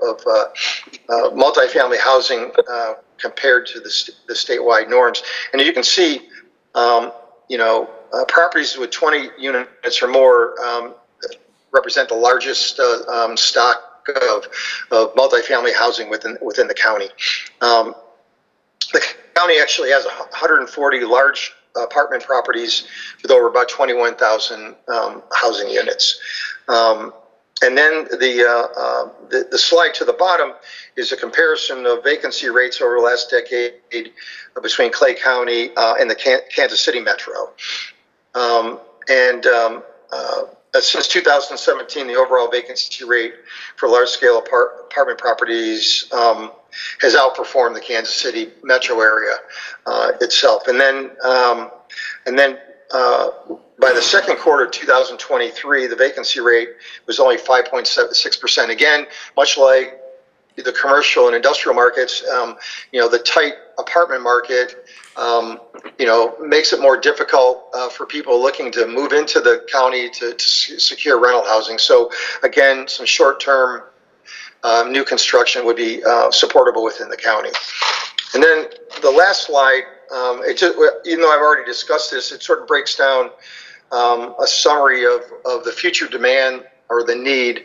multifamily housing compared to the statewide norms. And you can see, properties with 20 units or more represent the largest stock of multifamily housing within the county. The county actually has 140 large apartment properties with over about 21,000 housing units. And then the slide to the bottom is a comparison of vacancy rates over the last decade between Clay County and the Kansas City metro. Since 2017, the overall vacancy rate for large-scale apartment properties has outperformed the Kansas City metro area itself. And then by the second quarter of 2023, the vacancy rate was only 5.76%. Again, much like the commercial and industrial markets, the tight apartment market, makes it more difficult for people looking to move into the county to secure rental housing. So again, some short-term new construction would be supportable within the county. And then the last slide, even though I've already discussed this, it sort of breaks down a summary of the future demand or the need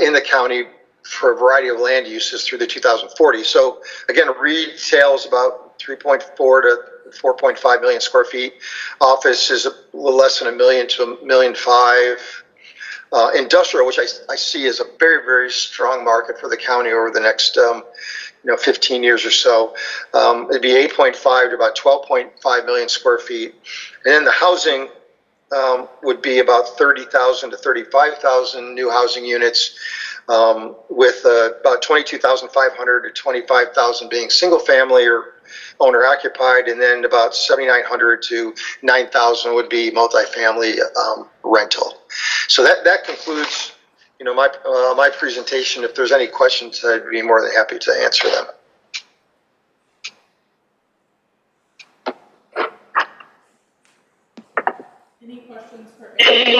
in the county for a variety of land uses through the 2040. So again, retail is about 3.4 to 4.5 million square feet. Office is a little less than 1 million to 1.5 million. Industrial, which I see as a very, very strong market for the county over the next 15 years or so. It'd be 8.5 to about 12.5 million square feet. And then the housing would be about 30,000 to 35,000 new housing units, with about 22,500 to 25,000 being single family or owner occupied, and then about 7,900 to 9,000 would be multifamily rental. So that concludes, my presentation. If there's any questions, I'd be more than happy to answer them. Any questions for Eric?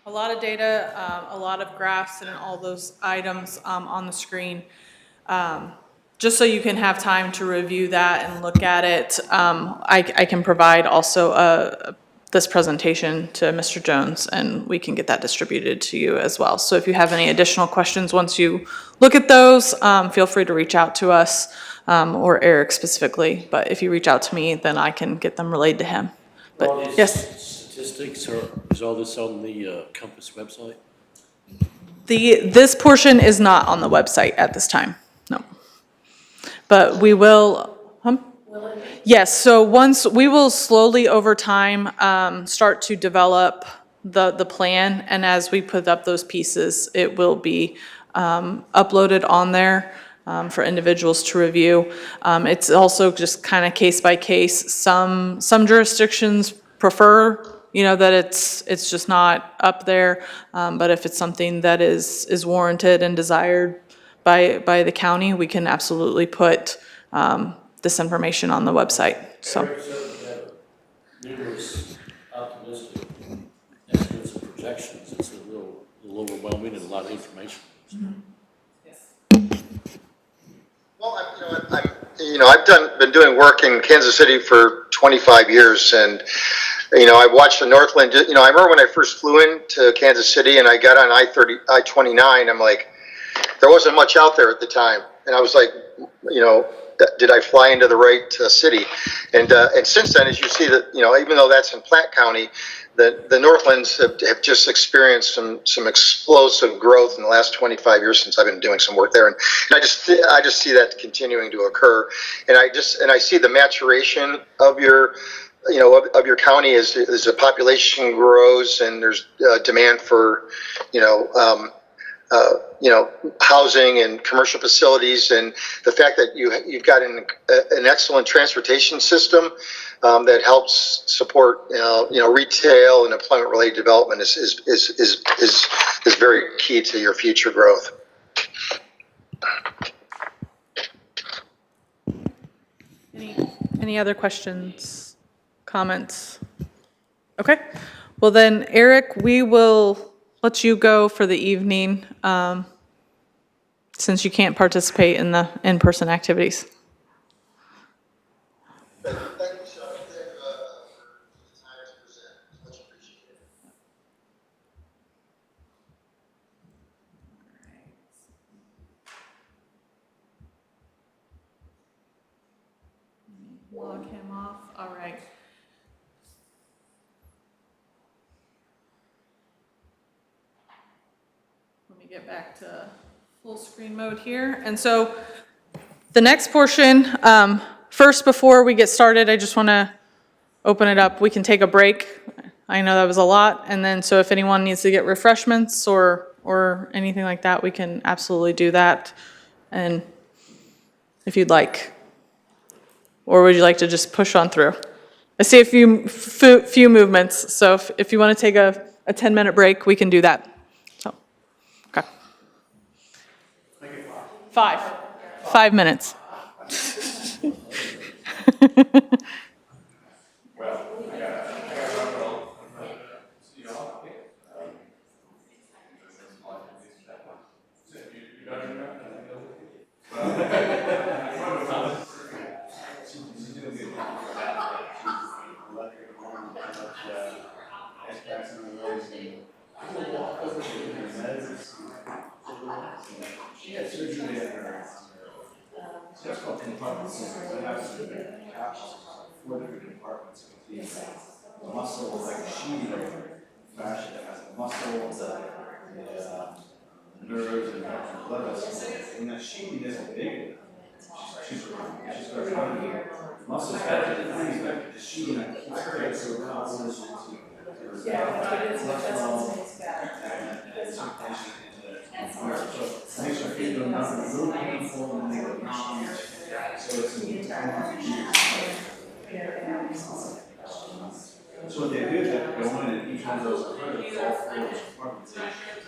A lot of data, a lot of graphs and all those items on the screen. Just so you can have time to review that and look at it, I can provide also this presentation to Mr. Jones, and we can get that distributed to you as well. So if you have any additional questions once you look at those, feel free to reach out to us, or Eric specifically. But if you reach out to me, then I can get them relayed to him. All But these yes, Statistics, or is all this on the Compass website? this portion is not on the website at this time, no. But we will, yes, so we will slowly over time start to develop the plan, and as we put up those pieces, it will be uploaded on there for individuals to review. It's also just kind of case by case. Some jurisdictions prefer, that it's just not up there, but if it's something that is warranted and desired by the county, we can absolutely put this information on the website, so. Eric said we have numerous optimistic estimates and projections. It's a little overwhelming and a lot of information. Well, I've been doing work in Kansas City for 25 years, and I've watched the Northland. I remember when I first flew into Kansas City and I got on I-29. I'm like, there wasn't much out there at the time, and I was like, did I fly into the right city? And since then, as you see that, even though that's in Platte County, the Northlands have just experienced some explosive growth in the last 25 years since I've been doing some work there, and I just see that continuing to occur, and I see the maturation of your county as the population grows and there's demand for housing and commercial facilities, and the fact that you've got an excellent transportation system that helps support retail and employment related development is very key to your future growth. Any other questions, comments? Okay, well then, Eric, we will let you go for the evening, since you can't participate in the in-person activities. Thank you, Sean, for the time to present. Much appreciated. Log him off, all right. Let me get back to full screen mode here. And so the next portion, first before we get started, I just want to open it up. We can take a break. I know that was a lot. And then so if anyone needs to get refreshments or anything like that, we can absolutely do that. And if you'd like. Or would you like to just push on through? I see a few movements, so if you want to take a 10-minute break, we can do that. So, okay. 5 minutes. The muscle is like a sheet of fascia that has the muscle, the nerves, and the blood vessels. When that sheet isn't big enough, she's starts running. Muscles have to freeze back to the sheet and keeps her so constant to so makes her feel nothing, really painful, and they go numb. So it's so what they do is they go in and each one of those apartments, all four of those apartments,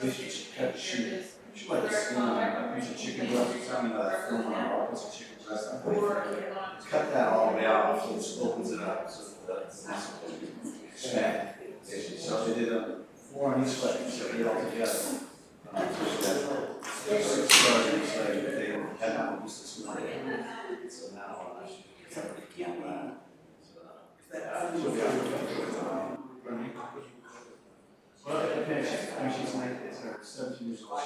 they should cut the shoot. You should like a piece of chicken breast or something, film on all piece of chicken breast. Cut that all the way off, so it just opens it up, so that's expand. So they did four on each leg, so they all together. Six started each leg, but they had not used this morning. So now, well, it depends. I mean, she's like, it's her 17 years old.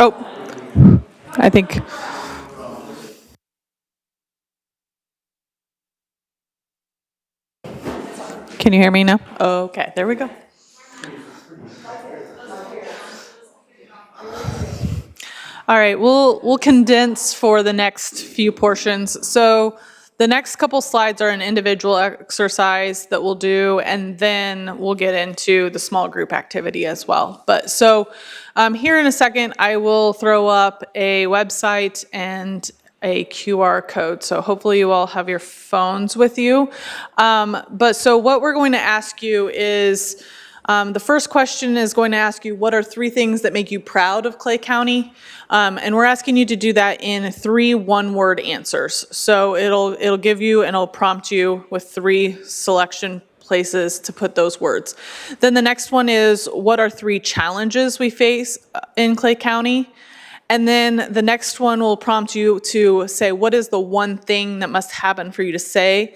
Oh, I think. Can you hear me now? Okay, there we go. All right, we'll condense for the next few portions. So the next couple slides are an individual exercise that we'll do, and then we'll get into the small group activity as well. But so here in a second, I will throw up a website and a QR code. So hopefully you all have your phones with you. But so what we're going to ask you is, the first question is going to ask you, what are 3 things that make you proud of Clay County? And we're asking you to do that in 3 one-word answers. So it'll give you and it'll prompt you with 3 selection places to put those words. Then the next one is, what are 3 challenges we face in Clay County? And then the next one will prompt you to say, what is the one thing that must happen for you to say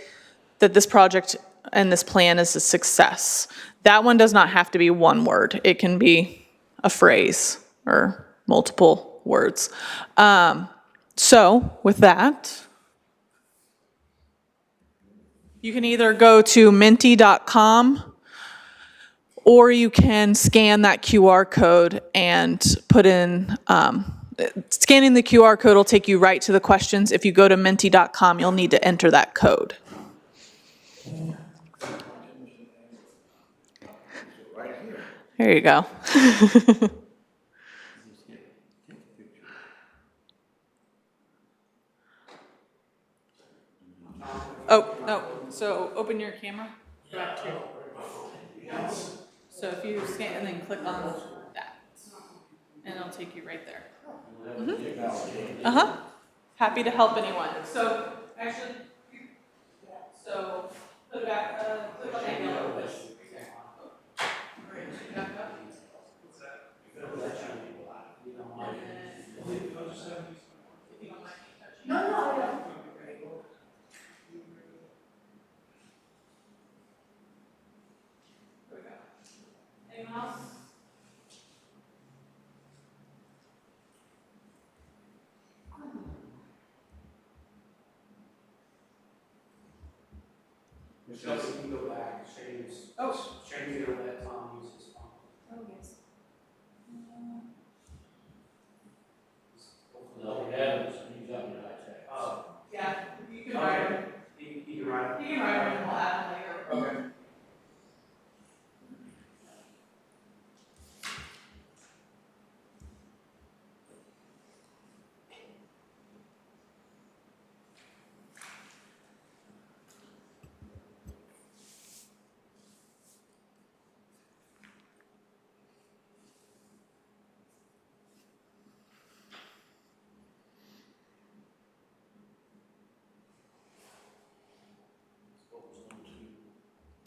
that this project and this plan is a success? That one does not have to be one word. It can be a phrase or multiple words. So with that, you can either go to menti.com or you can scan that QR code and put in, scanning the QR code will take you right to the questions. If you go to menti.com, you'll need to enter that code. There you go. Oh, no, so open your camera. Go back to your, so if you scan and then click on that, and it'll take you right there. Uh-huh. Happy to help anyone. So actually, so put it back, click on that yellow push. Back up. Anyone else? Michelle, if you go back, Shane's gonna let Tom use his phone. Oh, yes. No, Adams, he's up in high tech. Yeah, you can write them. You can write You can write them and we'll add them later. Okay.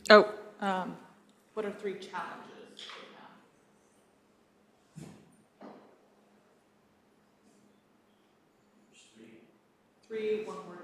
Oh, what are 3 challenges? 3 one-word.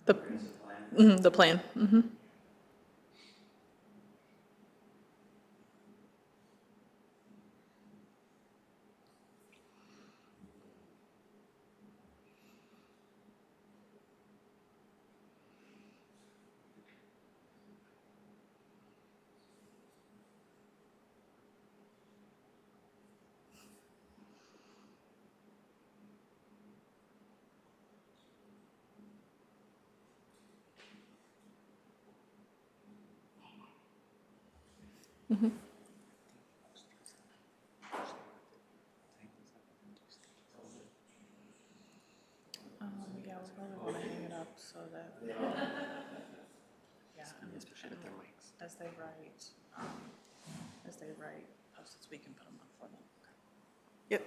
The, the plan. Yeah, we probably want to hang it up so that. Yeah, as they write post-its, we can put them up for them. Yep.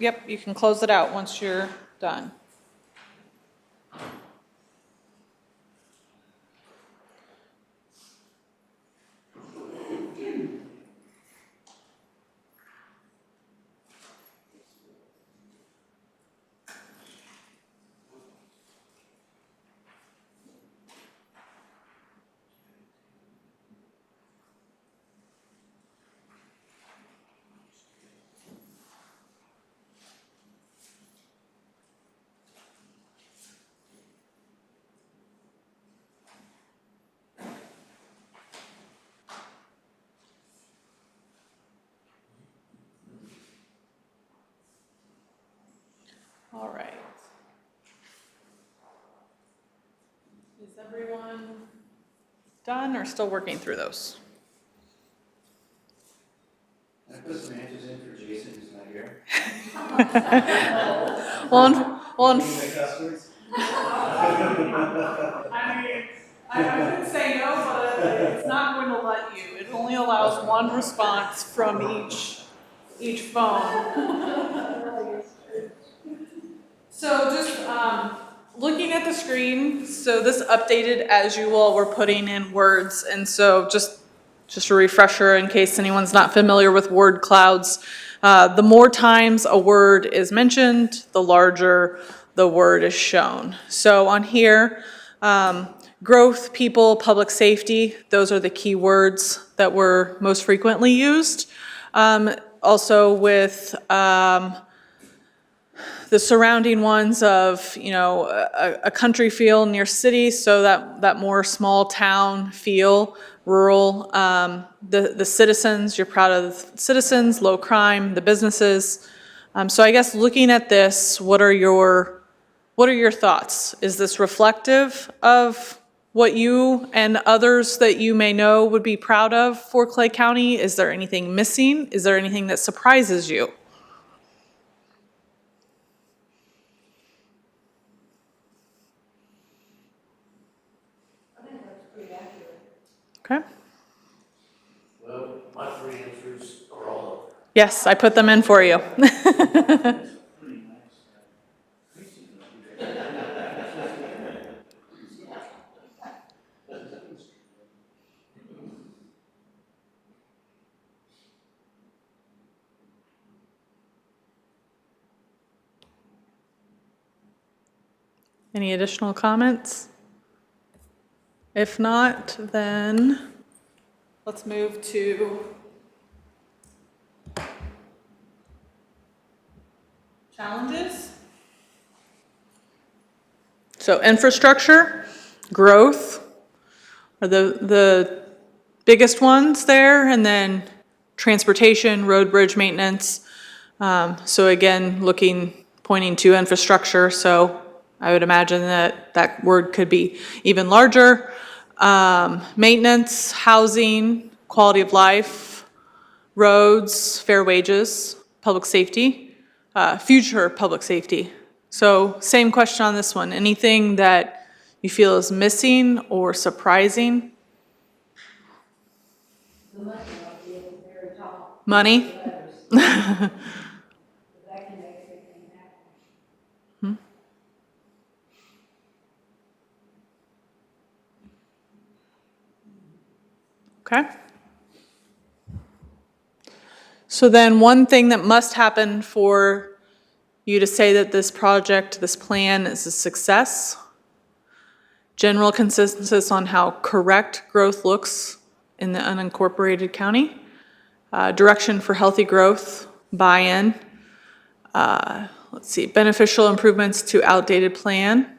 Yep, you can close it out once you're done. All right. Is everyone done or still working through those? I put some answers in for Jason, who's not here. Well, The customers. I would say no, but it's not going to let you. It only allows one response from each phone. So just looking at the screen, so this updated as you all were putting in words, and so just a refresher in case anyone's not familiar with word clouds. The more times a word is mentioned, the larger the word is shown. So on here, growth, people, public safety, those are the key words that were most frequently used. Also with the surrounding ones of, a country feel near city, so that more small town feel, rural. The citizens, you're proud of the citizens, low crime, the businesses. So I guess looking at this, what are your thoughts? Is this reflective of what you and others that you may know would be proud of for Clay County? Is there anything missing? Is there anything that surprises you? Okay. Well, my three answers are all up Yes, I put them in for you. Any additional comments? If not, then let's move to challenges. So infrastructure, growth are the biggest ones there, and then transportation, road, bridge maintenance. So again, pointing to infrastructure, so I would imagine that word could be even larger. Maintenance, housing, quality of life, roads, fair wages, public safety, future public safety. So same question on this one. Anything that you feel is missing or surprising? Money? Okay. So then one thing that must happen for you to say that this project, this plan is a success, general consensus on how correct growth looks in the unincorporated county, direction for healthy growth, buy-in, beneficial improvements to outdated plan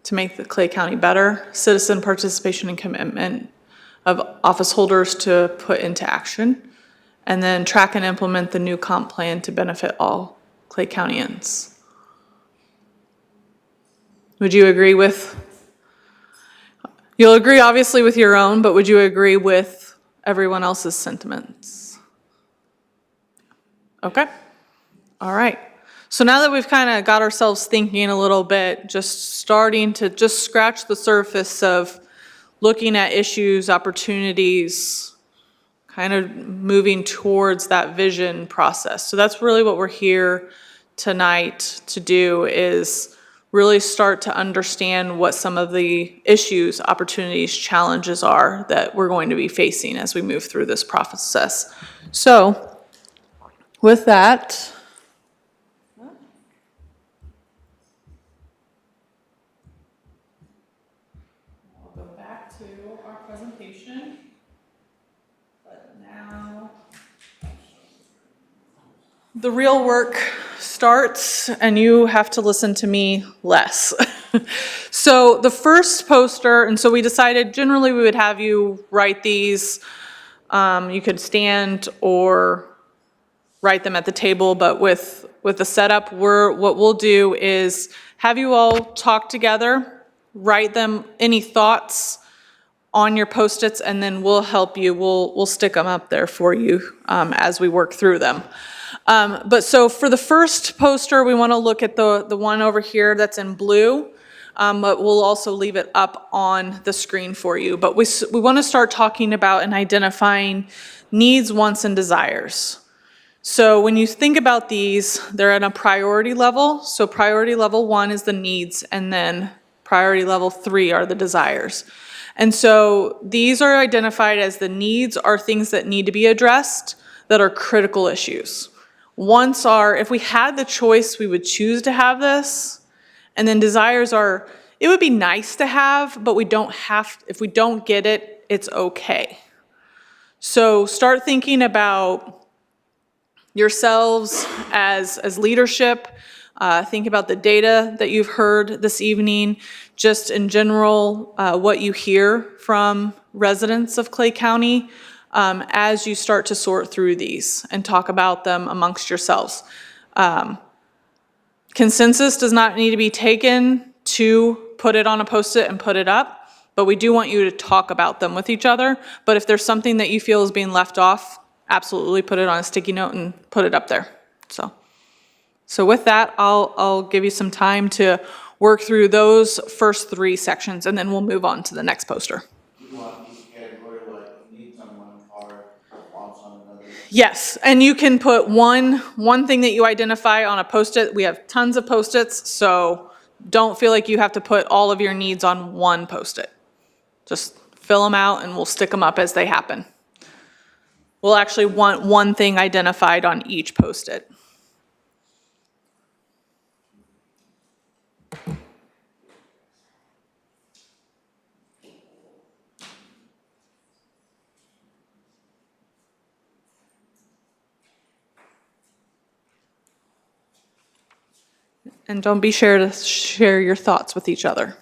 to make the Clay County better, citizen participation and commitment of office holders to put into action, and then track and implement the new comp plan to benefit all Clay Countyans. Would you agree with, you'll agree obviously with your own, but would you agree with everyone else's sentiments? Okay, all right. So now that we've kind of got ourselves thinking a little bit, just starting to just scratch the surface of looking at issues, opportunities, kind of moving towards that vision process. So that's really what we're here tonight to do, is really start to understand what some of the issues, opportunities, challenges are that we're going to be facing as we move through this process. So with that, to our presentation, but now the real work starts and you have to listen to me less. So the first poster, and so we decided generally we would have you write these. You could stand or write them at the table, but with the setup, what we'll do is have you all talk together, write them, any thoughts on your Post-its, and then we'll help you. We'll stick them up there for you as we work through them. But so for the first poster, we want to look at the one over here that's in blue, but we'll also leave it up on the screen for you. But we want to start talking about and identifying needs, wants, and desires. So when you think about these, they're at a priority level. So priority level 1 is the needs, and then priority level 3 are the desires. And so these are identified as the needs are things that need to be addressed that are critical issues. Wants are, if we had the choice, we would choose to have this. And then desires are, it would be nice to have, but we don't have, if we don't get it, it's okay. So start thinking about yourselves as leadership. Think about the data that you've heard this evening, just in general, what you hear from residents of Clay County as you start to sort through these and talk about them amongst yourselves. Consensus does not need to be taken to put it on a Post-it and put it up, but we do want you to talk about them with each other. But if there's something that you feel is being left off, absolutely put it on a sticky note and put it up there. So with that, I'll give you some time to work through those first 3 sections, and then we'll move on to the next poster. You want each category, like needs on one part, wants on another? Yes, and you can put one thing that you identify on a Post-it. We have tons of Post-its, so don't feel like you have to put all of your needs on one Post-it. Just fill them out and we'll stick them up as they happen. We'll actually want one thing identified on each Post-it. And don't be shy to share your thoughts with each other.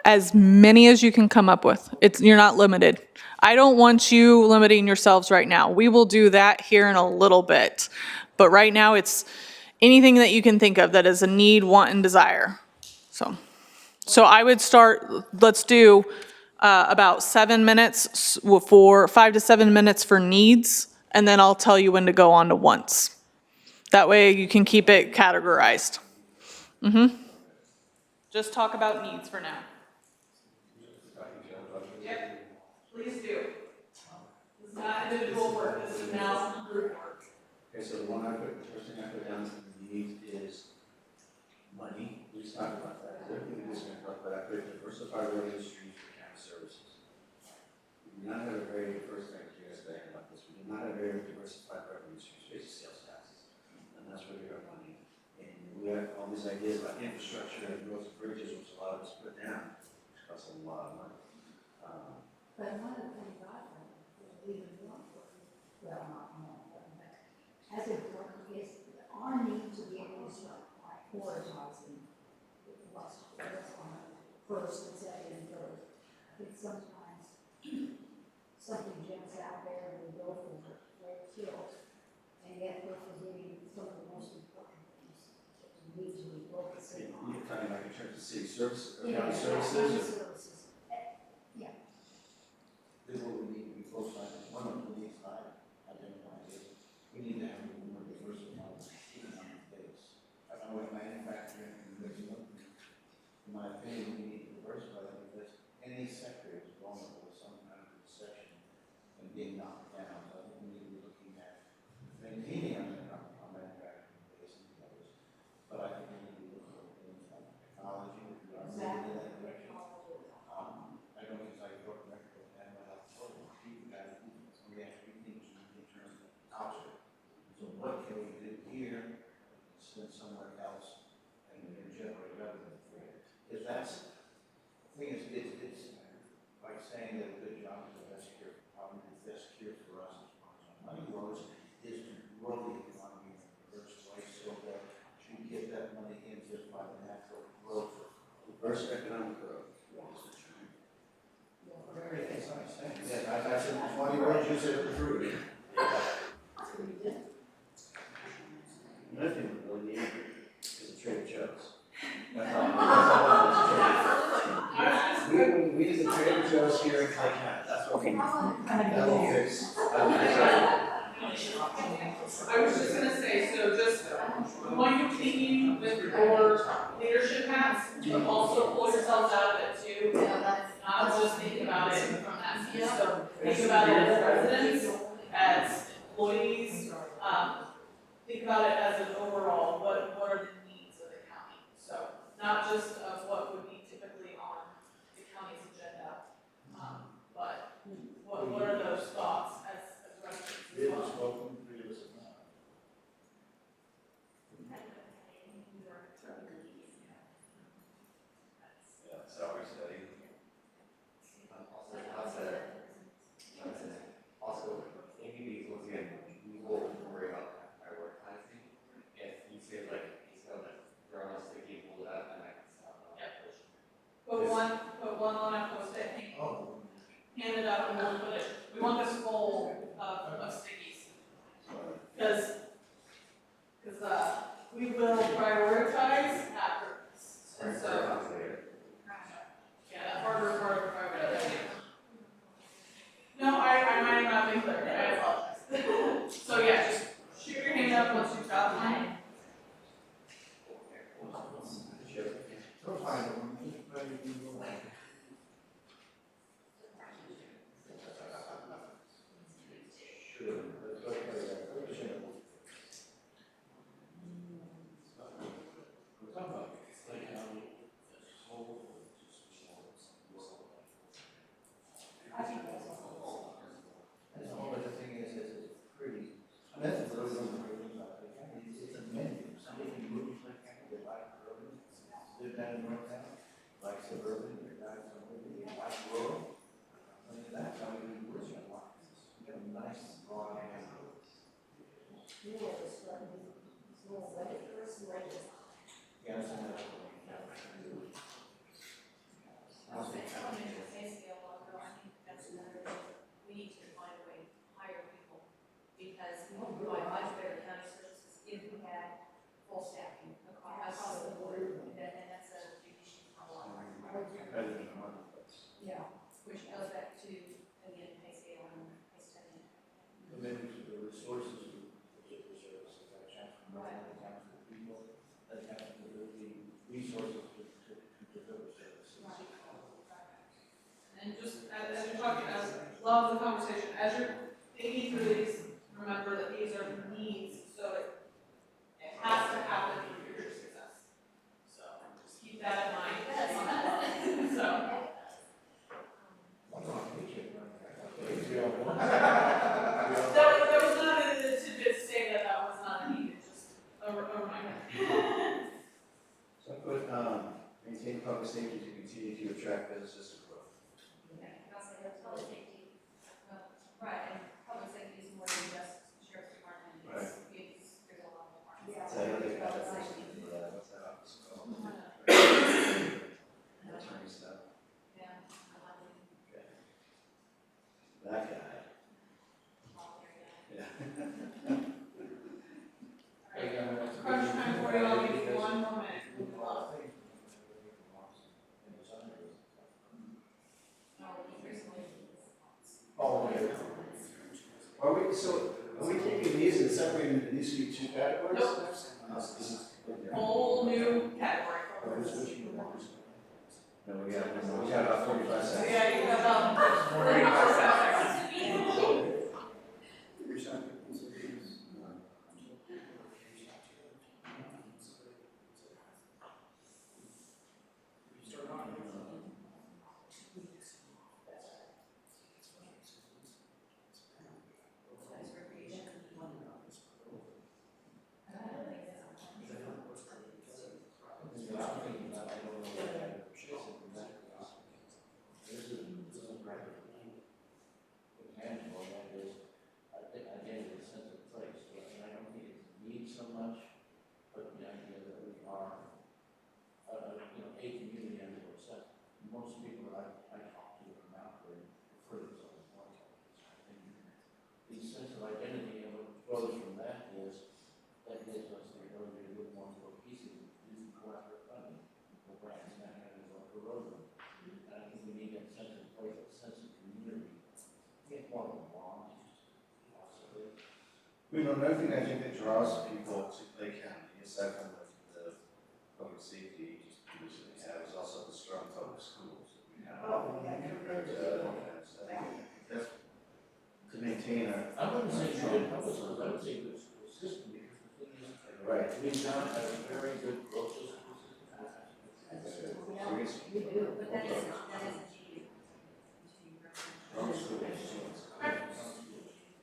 as many as you can come up with. You're not limited. I don't want you limiting yourselves right now. We will do that here in a little bit. But right now, it's anything that you can think of that is a need, want, and desire. So I would start, let's do about 7 minutes for, 5 to 7 minutes for needs, and then I'll tell you when to go on to wants. That way you can keep it categorized. Just talk about needs for now. Yep, please do. This is not individual work, this is now group work. Okay, so the first thing I put down as needs is money. We just talked about that. Everything we're just gonna talk about, I put diversified revenue streams for county services. We do not have a very, first thing you guys think about this, we do not have very diversified revenue streams, basically sales taxes. And that's where we got money. And we have all these ideas about infrastructure and roads and bridges, which a lot of us put down, which costs a lot of money. But one of the things I think is even more important, well, not more important, but as important is our need to be able to start prioritizing what's on first and second and third. I think sometimes something jumps out there and we go for it, very killed, and yet we're forgetting some of the most important things that we need to be focusing on. You're talking like in terms of city services, or Yeah, county county services? services. Yeah. This is what we need to be focused on. One of the needs I identify is we need to have a more diversified economic base. I know with manufacturing and in my opinion, we need to diversify that because any sector is vulnerable to some kind of recession and being knocked down. So I think we need to be looking at maintaining our manufacturing base and others. But I think we need to be looking at things like technology, if we are moving in that direction. I don't think it's like a broken record with that, but I'll tell you, we got to rethink in terms of culture. So what can we do here, spend somewhere else, and generate revenue for it? Because that's, the thing is, it's like saying that a good job is the best cure for poverty, the best cure for us as far as our money goes, is to grow the economy in a diverse way so that you get that money in just by the natural growth, reverse economic growth. Yes, I understand. Yeah, I said 20 words, you said it was rude. Nothing we really need is a Trader Joe's. That's all. We need a Trader Joe's here in Clay County. That's what we need. That will fix. I was just gonna say, so just, we want you to continue with your leadership hats, but also pull yourselves out of it too. Not just think about it from that sense, so think about it as residents, as employees, think about it as an overall, what are the needs of the county? So, not just of what would be typically on the county's agenda, but what are those thoughts as residents as well? Salary study. Also, maybe once again, we will worry about prioritizing. If you say like, they're on a sticky, pull it up, and I can stop on. Put one on a post-it, hand it up, and we'll put it, we want this full of stickies. Because we will prioritize after this, and so. Yeah, that harder part of priority. No, I might not be clear, I apologize. So yeah, just shoot your hand up once you've got one. competitive in the marketplace. Yeah, which goes back to, again, pay scale and pay study. The maybe the resources of the services, that account for money, that account for people, that account for the resources to deliver services. And just as you're talking, I love the conversation, as you're thinking through these, remember that these are needs, so it has to happen for future success. So just keep that in mind. So. There was not a tidbit to say that was not a need, it's just a reminder. So I put, maintain public safety to continue to attract businesses to grow. Yeah, I'll say that's public safety. Right, and public safety is more than just sheriff's department, Right. there's a lot of departments. So I don't think that's, what's that office called? Attorney stuff. Yeah, I like it. Okay. That guy. Yeah. Crunch time for you, I'll give you one more minute. Oh, yeah. Are we taking these and separating these to be two categories? Nope. Whole new category. No, we got about 45 seconds. Yeah, you have, 45 seconds. You know, another thing I think that draws people to Clay County, aside from the public safety issues that we have, is also the strong public schools that we have. Compared to other ones. I think that's to maintain our. I wouldn't say good public schools, I would say good school system, because the thing is, Right. we now have a very good growth system. We do, but that isn't cheap.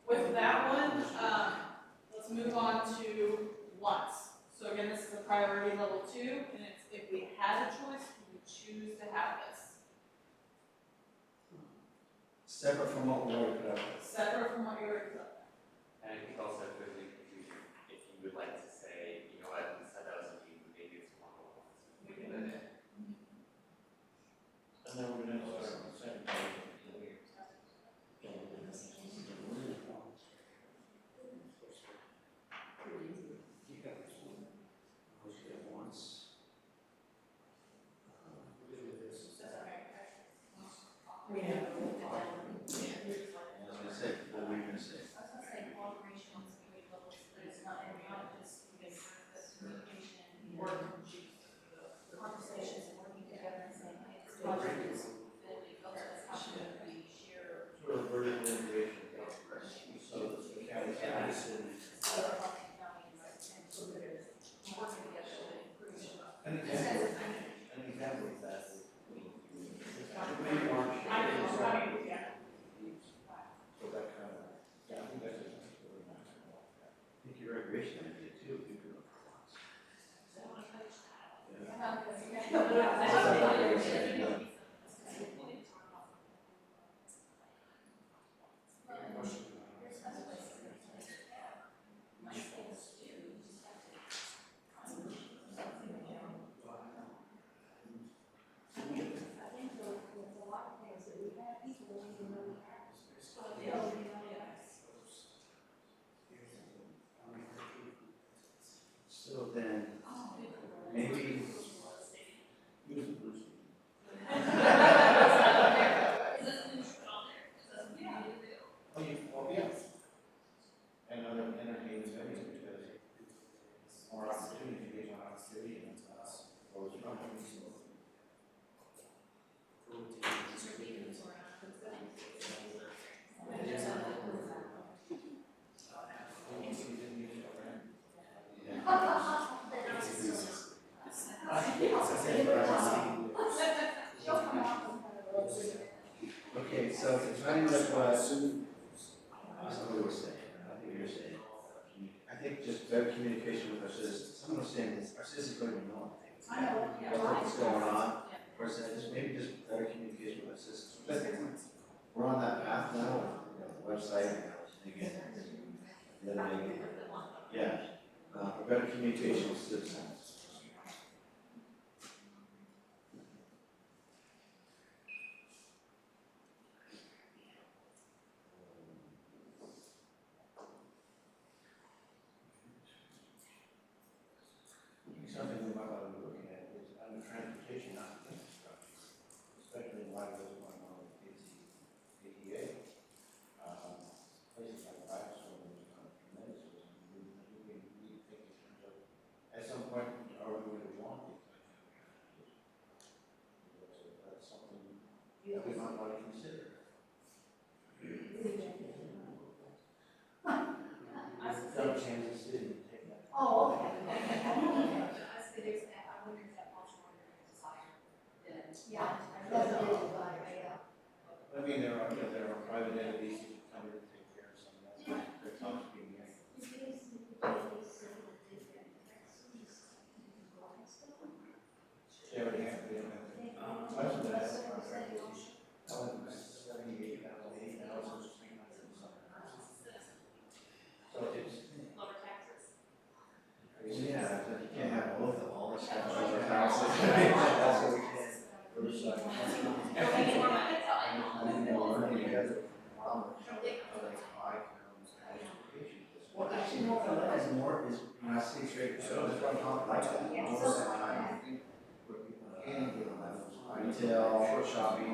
With that one, let's move on to wants. So again, this is a priority level 2, and it's if we had a choice, we would choose to have this. Separate from what we already put up with. Separate from what you already put up. And I think also if there's a confusion, if you would like to say, you know what, instead that was a need, maybe it's more of a want. We can do it. And then we're gonna start on the second page. Most at once. I was gonna say, what were you gonna say? I was gonna say cooperation on security levels, but it's not just because that's communication, conversations and working together and saying, hey, this project is really built us, how should we share? Sort of vertical integration, so that the county can listen. Other counties and so there's working together to improve. An example of that is maybe March. So that kind of, yeah, I think that's a really nice one. I think your recreation idea too, if you could look for once. So then, maybe. So it's kind of, I don't know what we're saying, I think you're saying. I think just better communication with our citizens. Someone was saying this, our citizens don't even know what's going on. Or just maybe just better communication with our citizens. But we're on that path now, the website, yeah, for better communication with citizens. Something we might want to be looking at is under transportation, not infrastructure, especially in light of what's going on with ADA. Places like Blackstone is tremendous. We think in terms of, at some point, are we going to want these types of transportation? That's something that we might want to consider. From Kansas City, take that. Oh, okay. Yeah. I mean, there are private entities who come in and take care of some of that, their costs being made. They already have, they don't have. Most of that is contract issues. $78,000, $8,300 something. So it's. Lower taxes. Yeah, but you can't have both of all the stuff on your houses. That's what we can. Well, actually, no, that is more, is, when I say trade, so that's what I'm talking like that. More than time, where people can get a lot of Retail, short shopping. I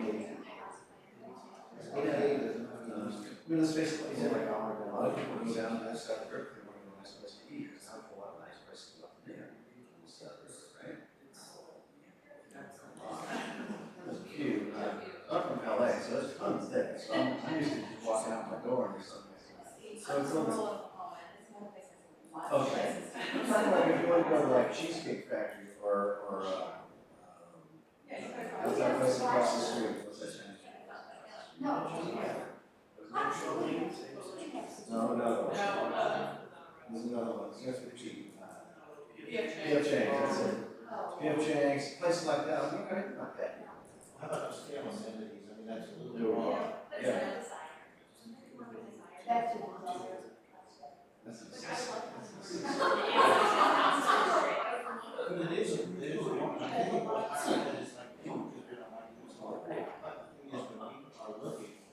mean, let's face it, like, a lot of people go down to that stuff, they want to go to a nice place to eat, because now a lot of nice places up there. Right? That's cute. I'm from LA, so there's tons there, so I'm used to just walking out my door and there's something. So it's a little bit. Okay. It's not like if you want to go to like Cheesecake Factory or what's that place across the street? What's that changed? No. No. There's another one. It's just for cheap. P.F. Chang's, that's it. P.F. Chang's, places like that. I'm okay, not bad. How about the scale of amenities? I mean, that's a little bit wrong. Yeah. That's it. That's it. But it is wrong. I think what's happening is like, people don't like this hard. But the thing is, when people are looking,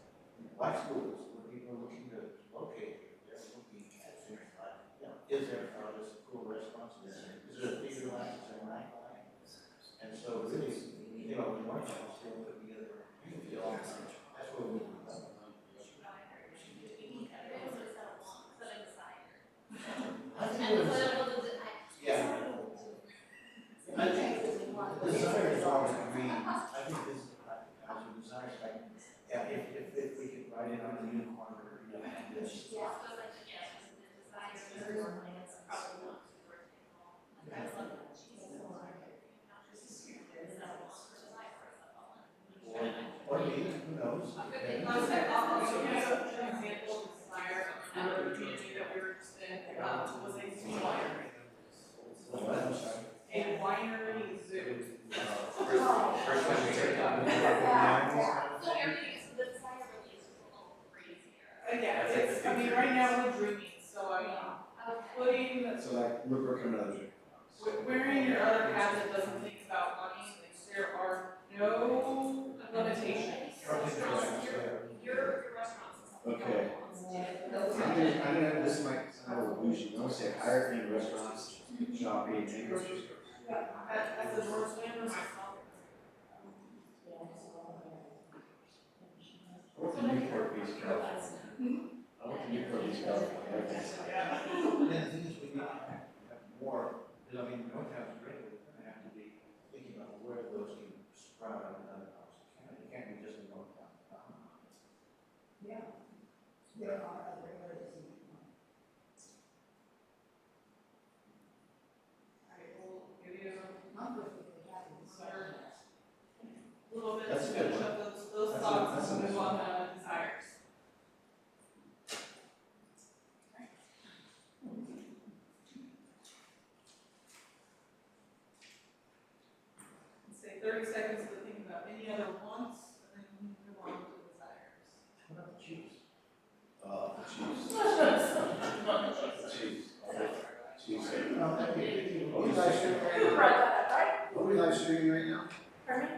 white schools, when people are looking to locate, they're looking at things like, is there, are there some cool restaurants? Is there a theater line? Is there a night line? And so really, in Marshall, still put together, you can feel all the time. That's what we do. I think it was, yeah. I think the desire is always green. I think this is, as a desire, like, yeah, if we could write it on the unicorn or, this. Or maybe, who knows? A winery zoo. Yeah, it's, I mean, right now we're dreaming, so I mean, putting, So like, we're coming out of it. wearing your other cabinet doesn't think about money, there are no limitations. Okay. I'm gonna, this might sound a little bougie, I'm gonna say higher end restaurants, shopping, and grocery stores. As a North Lander myself. I want the Newport Beach, California. I want the Newport Beach, California. And the thing is, we need to have more, because I mean, Northtown's great, but we're gonna have to be thinking about where those can sprout out in other parts of Canada. It can't be just in Northtown. Yeah. There are other areas in the I will give you number of people have in the a little bit That's to a good finish one. up those thoughts That's a and nice move on one. to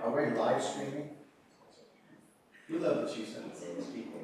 Are we live streaming? We love that you sent us those people.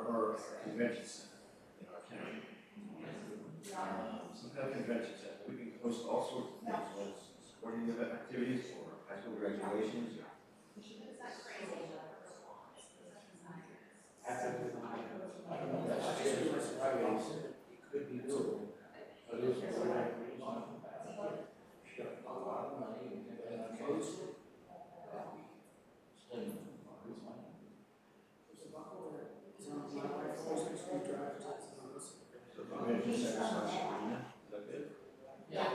Or convention center in our county. Some kind of convention center, we can host all sorts of things, whether it's sporting event activities or high school graduations. I don't know, that's just Fridays, it could be doable, but it's a lot of money and close. Yeah.